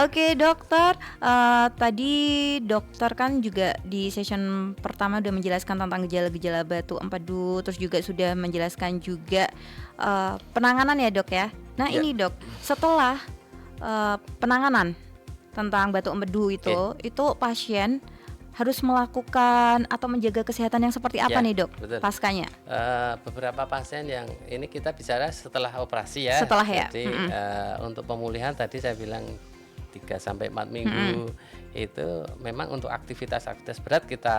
Oke dokter, tadi dokter kan juga di session pertama udah menjelaskan tentang gejala-gejala batu empedu, terus juga sudah menjelaskan juga penanganan ya dok ya. Nah Ya. ini dok, setelah penanganan tentang batu empedu itu pasien harus melakukan atau menjaga kesehatan yang seperti apa Ya, nih dok betul. paskanya? Beberapa pasien yang ini kita bicara setelah operasi ya. Setelah ya. Jadi untuk pemulihan tadi saya bilang 3-4 minggu itu memang untuk aktivitas berat kita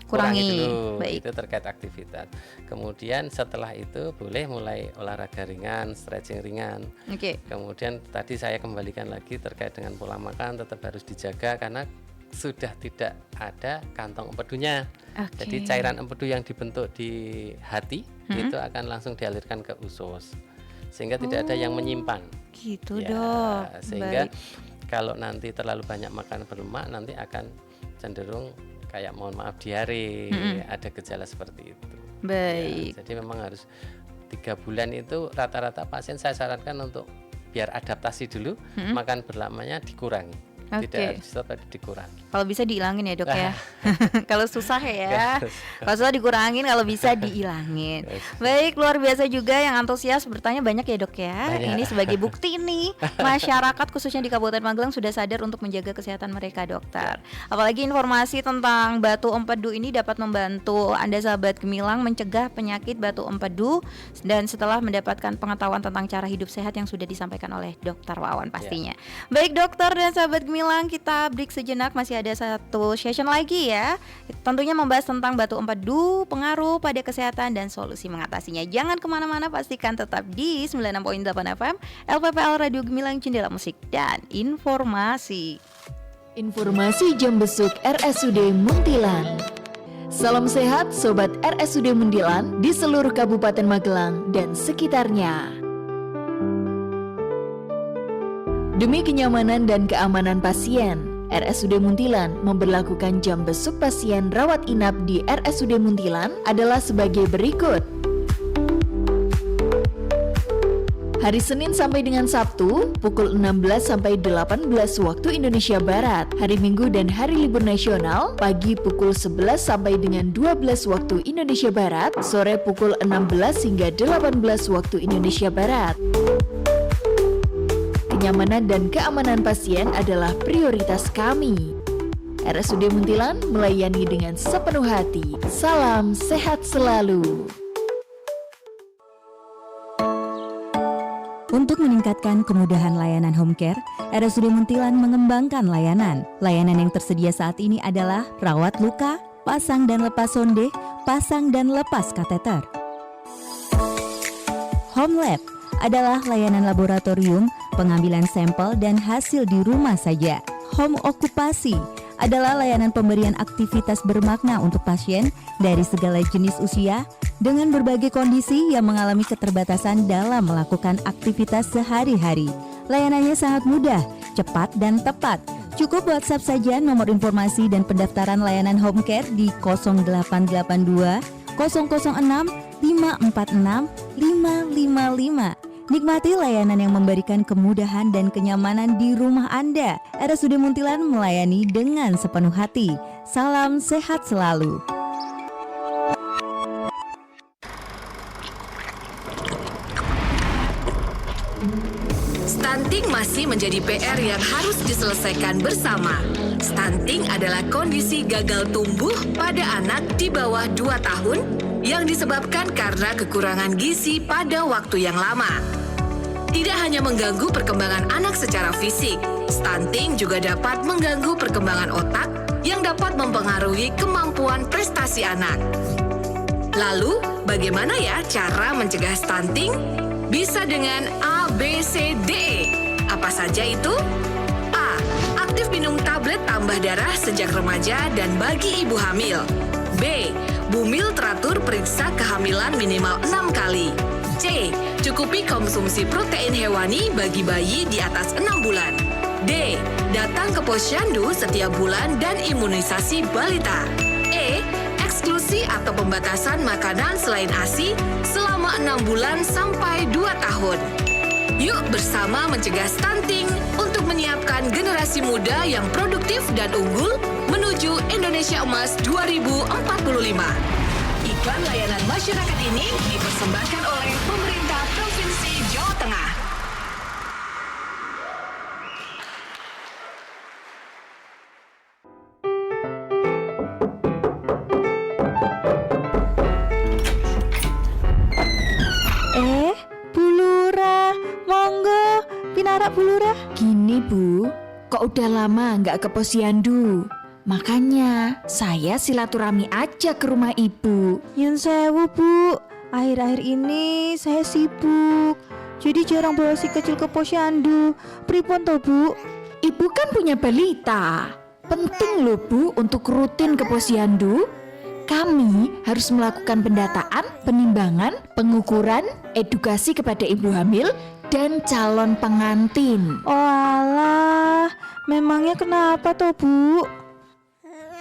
kurangi dulu. Baik. Itu terkait aktivitas. Kemudian setelah itu boleh mulai olahraga ringan, stretching ringan. Oke. Kemudian tadi saya kembalikan lagi terkait dengan pola makan tetap harus dijaga karena sudah tidak ada kantong empedunya. Oke. Jadi cairan empedu yang dibentuk di hati itu akan langsung dialirkan ke usus. Sehingga tidak ada yang menyimpan. Gitu Ya, dok. sehingga Baik. kalau nanti terlalu banyak makan berlemak nanti akan cenderung kayak mohon maaf diare, ada gejala seperti itu. Baik. Ya, jadi memang harus 3 bulan itu rata-rata pasien saya sarankan untuk biar adaptasi dulu makan berlemaknya dikurangi. Oke. Tidak harus tapi dikurangi. Kalau bisa dihilangin ya dok ya. Kalau susah ya. Yes. Kalau susah dikurangin, kalau bisa dihilangin. Yes. Baik, luar biasa juga yang antusias bertanya banyak ya dok ya. Banyak. Ini sebagai bukti nih masyarakat khususnya di Kabupaten Magelang sudah sadar untuk menjaga kesehatan mereka dokter. Apalagi informasi tentang batu empedu ini dapat membantu Anda sahabat Gemilang mencegah penyakit batu empedu dan setelah mendapatkan pengetahuan tentang cara hidup sehat yang sudah disampaikan oleh Dokter Wawan pastinya. Baik dokter dan sahabat Gemilang, kita break sejenak, masih ada satu session lagi ya. Tentunya membahas tentang batu empedu, pengaruh pada kesehatan dan solusi mengatasinya. Jangan kemana-mana, pastikan tetap di 96.8 FM LPPL Radio Gemilang, Jendela Musik dan Informasi. Informasi jam besuk RSUD Muntilan. Salam sehat Sobat RSUD Muntilan di seluruh Kabupaten Magelang dan sekitarnya. Demi kenyamanan dan keamanan pasien, RSUD Muntilan memberlakukan jam besuk pasien rawat inap di RSUD Muntilan adalah sebagai berikut. Hari Senin sampai dengan Sabtu, pukul 16 sampai 18 waktu Indonesia Barat. Hari Minggu dan hari libur nasional, pagi pukul 11 sampai dengan 12 waktu Indonesia Barat, sore pukul 16 hingga 18 waktu Indonesia Barat. Kenyamanan dan keamanan pasien adalah prioritas kami. RSUD Muntilan melayani dengan sepenuh hati. Salam sehat selalu. Untuk meningkatkan kemudahan layanan home care, RSUD Muntilan mengembangkan layanan. Layanan yang tersedia saat ini adalah rawat luka, pasang dan lepas sonde, pasang dan lepas kateter. Home Lab adalah layanan laboratorium, pengambilan sampel dan hasil di rumah saja. Home Okupasi adalah layanan pemberian aktivitas bermakna untuk pasien dari segala jenis usia dengan berbagai kondisi yang mengalami keterbatasan dalam melakukan aktivitas sehari-hari. Layanannya sangat mudah, cepat dan tepat. Cukup WhatsApp saja nomor informasi dan pendaftaran layanan home care di 0882 006 546 555. Nikmati layanan yang memberikan kemudahan dan kenyamanan di rumah Anda. RSUD Muntilan melayani dengan sepenuh hati. Salam sehat selalu. Stunting masih menjadi PR yang harus diselesaikan bersama. Stunting adalah kondisi gagal tumbuh pada anak di bawah 2 tahun yang disebabkan karena kekurangan gizi pada waktu yang lama. Tidak hanya mengganggu perkembangan anak secara fisik, stunting juga dapat mengganggu perkembangan otak yang dapat mempengaruhi kemampuan prestasi anak. Lalu, bagaimana ya cara mencegah stunting? Bisa dengan A, B, C, D, E. Apa saja itu? A. Aktif minum tablet tambah darah sejak remaja dan bagi ibu hamil. B. Bumil teratur periksa kehamilan minimal 6 kali. C. Cukupi konsumsi protein hewani bagi bayi di atas 6 bulan. D. Datang ke posyandu setiap bulan dan imunisasi balita. E. Eksklusi restriksi atau pembatasan makanan selain ASI selama 6 bulan sampai 2 tahun. Yuk bersama mencegah stunting untuk menyiapkan generasi muda yang produktif dan unggul menuju Indonesia Emas 2045. Iklan layanan masyarakat ini dipersembahkan oleh pemerintah Provinsi Jawa Tengah. Bulura, monggo, Pinara Bulura. Gini Bu, kok udah lama nggak ke posyandu? Makanya saya silaturahmi aja ke rumah ibu. Yun sewu Bu, akhir-akhir ini saya sibuk, jadi jarang bawa si kecil ke posyandu. Pripun toh Bu? Ibu kan punya balita. Penting loh Bu untuk rutin ke posyandu. Kami harus melakukan pendataan, penimbangan, pengukuran, edukasi kepada ibu hamil dan calon pengantin. Oh alah, memangnya kenapa toh Bu?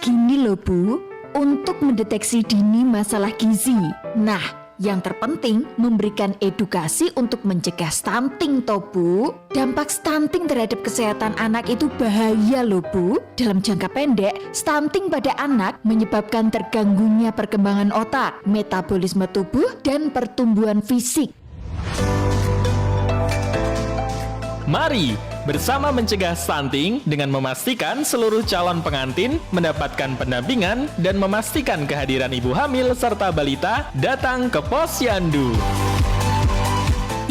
Gini loh Bu, untuk mendeteksi dini masalah gizi. Nah, yang terpenting memberikan edukasi untuk mencegah stunting toh Bu. Dampak stunting terhadap kesehatan anak itu bahaya loh Bu. Dalam jangka pendek, stunting pada anak menyebabkan terganggunya perkembangan otak, metabolisme tubuh, dan pertumbuhan fisik. Mari bersama mencegah stunting dengan memastikan seluruh calon pengantin mendapatkan pendampingan dan memastikan kehadiran ibu hamil serta balita datang ke posyandu.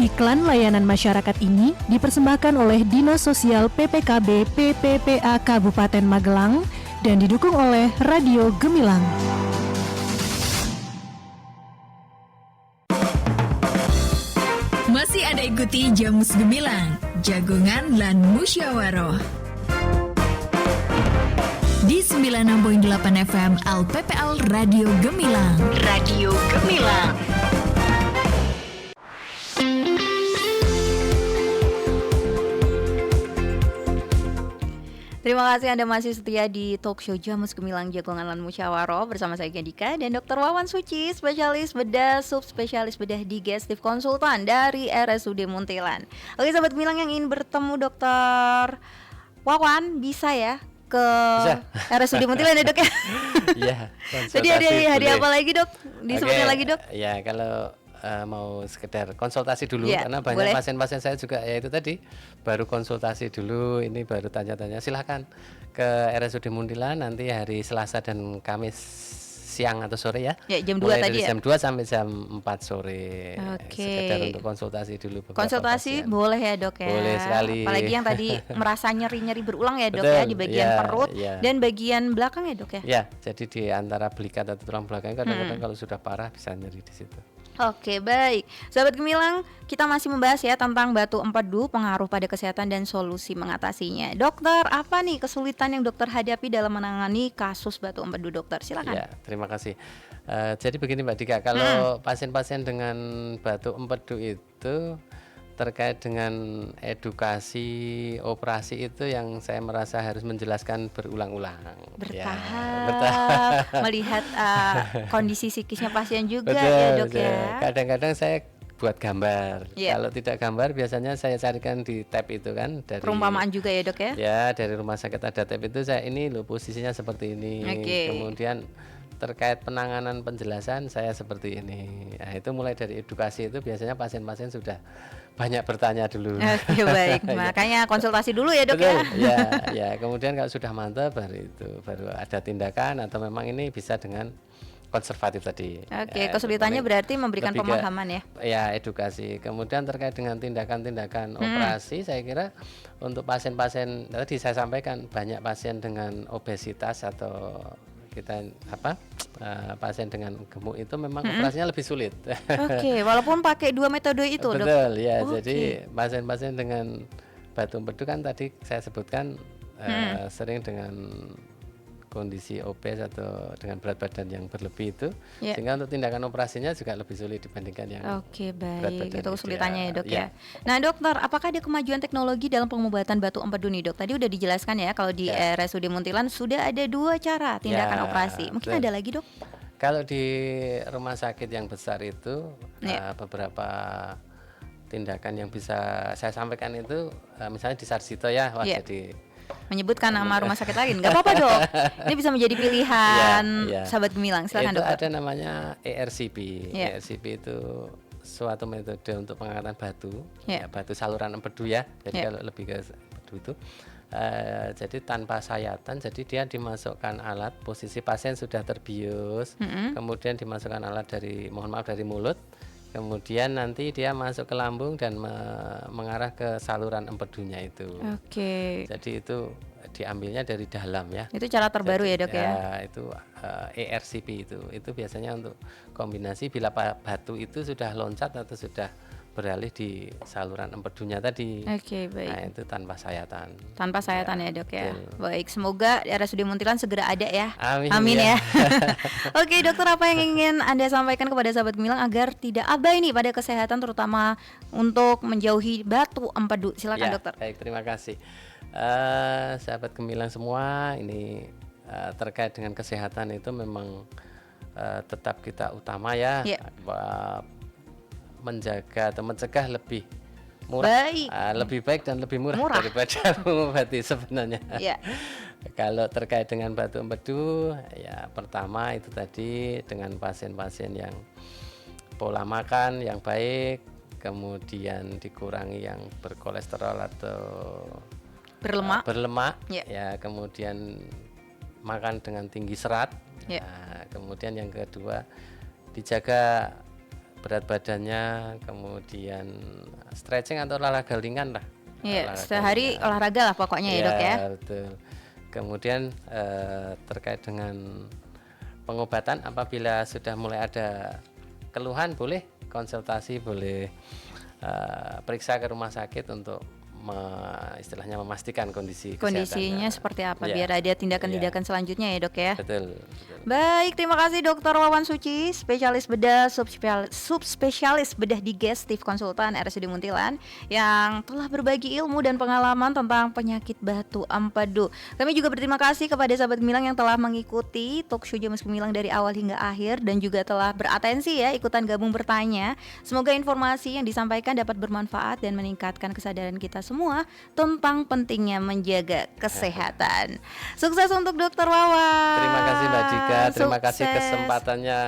Iklan layanan masyarakat ini dipersembahkan oleh Dinas Sosial PPKB PPPA Kabupaten Magelang dan didukung oleh Radio Gemilang. Masih ada ikuti Jamus Gemilang, Jagongan lan Musyawaroh. Di 96.8 FM LPPL Radio Gemilang. Radio Gemilang. Terima kasih Anda masih setia di talk show Jamus Gemilang Jagongan lan Musyawaroh bersama saya Gendika dan Dr. Wawan Suci, spesialis bedah, subspesialis bedah digestif konsultan dari RSUD Muntilan. Oke sahabat Gemilang yang ingin bertemu Dr. Wawan bisa ya ke RSUD Muntilan ya Dok ya? Iya. Jadi hadiah apa lagi Dok? Disebutnya lagi Dok? Ya kalau mau sekedar konsultasi dulu ya, karena banyak boleh. pasien-pasien saya juga ya itu tadi baru konsultasi dulu, ini baru tanya-tanya, silahkan ke RSUD Muntilan nanti hari Selasa dan Kamis siang atau sore ya. Ya jam 2 mulai tadi dari ya. jam 2 sampai jam 4 sore. Oke. Sekedar untuk konsultasi dulu beberapa Konsultasi pasien. boleh ya Dok ya. Boleh sekali. Apalagi yang tadi merasa nyeri-nyeri berulang ya Dok Betul, ya di bagian ya, perut ya. dan bagian belakang ya Dok ya. Ya, jadi di antara belikat atau tulang belakang kadang-kadang kalau sudah parah bisa nyeri di situ. Oke baik, sahabat Gemilang, kita masih membahas ya tentang batu empedu, pengaruh pada kesehatan dan solusi mengatasinya. Dokter, apa nih kesulitan yang dokter hadapi dalam menangani kasus batu empedu Dokter? Silakan. Ya, terima kasih. Jadi begini Mbak Dika, kalau pasien-pasien dengan batu empedu itu terkait dengan edukasi operasi itu yang saya merasa harus menjelaskan berulang-ulang. Bertahap, melihat kondisi psikisnya pasien juga. Betul, ya Dok betul. ya. Kadang-kadang saya buat gambar. Yeah. Kalau tidak gambar biasanya saya carikan di tab itu kan dari Perumpamaan juga ya Dok ya. Ya, dari rumah sakit ada tab itu saya ini loh posisinya seperti ini. Oke. Kemudian terkait penanganan penjelasan saya seperti ini. Nah, itu mulai dari edukasi itu biasanya pasien-pasien sudah banyak bertanya dulu. Oke baik, makanya konsultasi dulu ya Dok Betul, ya. ya. Kemudian kalau sudah mantap baru ada tindakan atau memang ini bisa dengan konservatif tadi. Oke, kesulitannya berarti memberikan lebih pemahaman ya. Ya, edukasi. Kemudian terkait dengan tindakan-tindakan operasi, saya kira untuk pasien-pasien tadi saya sampaikan banyak pasien dengan obesitas atau kita pasien dengan gemuk itu memang operasinya lebih sulit. Oke, walaupun pakai dua metode itu Dok. Betul ya. Jadi pasien-pasien dengan batu empedu kan tadi saya sebutkan sering dengan kondisi obes atau dengan berat badan yang berlebih itu, sehingga untuk tindakan operasinya juga lebih sulit dibandingkan yang Oke berat baik, badan itu kesulitannya ya Dok ya. ya. Nah Dokter, apakah ada kemajuan teknologi dalam pengobatan batu empedu nih Dok? Tadi udah dijelaskan ya kalau di RSUD Muntilan sudah ada 2 cara tindakan Ya, operasi. Mungkin betul. ada lagi Dok? Kalau di rumah sakit yang besar itu beberapa tindakan yang bisa saya sampaikan itu misalnya di Sarjito ya, jadi menyebutkan nama rumah sakit lain nggak apa-apa dok. Ini bisa menjadi pilihan sahabat Gemilang. Silakan itu dokter. ada namanya ERCP. ERCP itu suatu metode untuk pengangkatan batu, batu saluran empedu ya. Jadi kalau lebih ke empedu itu, jadi tanpa sayatan. Jadi dia dimasukkan alat, posisi pasien sudah terbius, kemudian dimasukkan alat dari mulut. Kemudian nanti dia masuk ke lambung dan mengarah ke saluran empedunya itu. Oke. Jadi itu diambilnya dari dalam ya. Itu cara terbaru ya dok ya. Itu ERCP itu biasanya untuk kombinasi bila batu itu sudah loncat atau sudah beralih di saluran empedunya tadi. Oke, baik. Nah itu tanpa sayatan. Tanpa sayatan ya dok ya. Betul. Baik, semoga RSUD Muntilan segera ada ya. Amin ya. Oke dokter, apa yang ingin Anda sampaikan kepada sahabat Gemilang agar tidak abai nih pada kesehatan, terutama untuk menjauhi batu empedu? Silakan dokter. Baik, terima kasih. Sahabat Gemilang semua, ini terkait dengan kesehatan itu memang tetap kita utama ya. Menjaga atau mencegah lebih murah, lebih baik dan lebih murah. Daripada mengobati sebenarnya. Kalau terkait dengan batu empedu, ya pertama itu tadi dengan pasien-pasien yang pola makan yang baik, kemudian dikurangi yang berkolesterol atau berlemak, ya kemudian makan dengan tinggi serat. Kemudian yang kedua dijaga berat badannya, kemudian stretching atau olahraga ringan lah. Sehari olahraga lah pokoknya ya dok ya. Betul. Kemudian terkait dengan pengobatan, apabila sudah mulai ada keluhan boleh konsultasi, boleh periksa ke rumah sakit untuk istilahnya memastikan kondisinya seperti apa biar ada tindakan-tindakan selanjutnya ya dok ya. Betul. Baik, terima kasih Dr. Wawan Suci, spesialis bedah subspesialis bedah digestif konsultan RSUD Muntilan yang telah berbagi ilmu dan pengalaman tentang penyakit batu empedu. Kami juga berterima kasih kepada sahabat Gemilang yang telah mengikuti talk show Jamus Gemilang dari awal hingga akhir dan juga telah beratensi ya, ikutan gabung bertanya. Semoga informasi yang disampaikan dapat bermanfaat dan meningkatkan kesadaran kita semua tentang pentingnya menjaga kesehatan. Sukses untuk Dr. Wawan. Terima kasih Mbak Dika. Terima kasih kesempatannya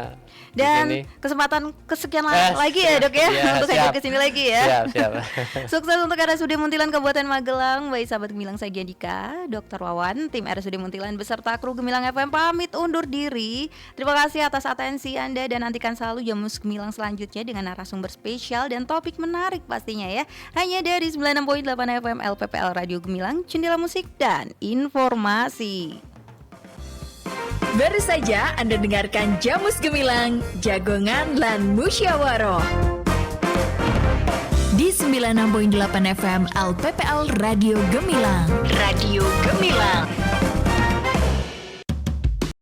dan kesempatan kesekian lagi ya dok ya, untuk hadir ke sini lagi ya. Siap. Sukses untuk RSUD Muntilan Kabupaten Magelang. Baik sahabat Gemilang, saya Dika, Dr. Wawan, tim RSUD Muntilan beserta kru Gemilang FM pamit undur diri. Terima kasih atas atensi Anda dan nantikan selalu Jamus Gemilang selanjutnya dengan narasumber spesial dan topik menarik pastinya ya. Hanya dari 96.8 FM LPPL Radio Gemilang, Jendela Musik dan Informasi. Baru saja Anda dengarkan Jamus Gemilang, Jagongan lan Musyawaroh Di 96.8 FM LPPL Radio Gemilang. Radio Gemilang.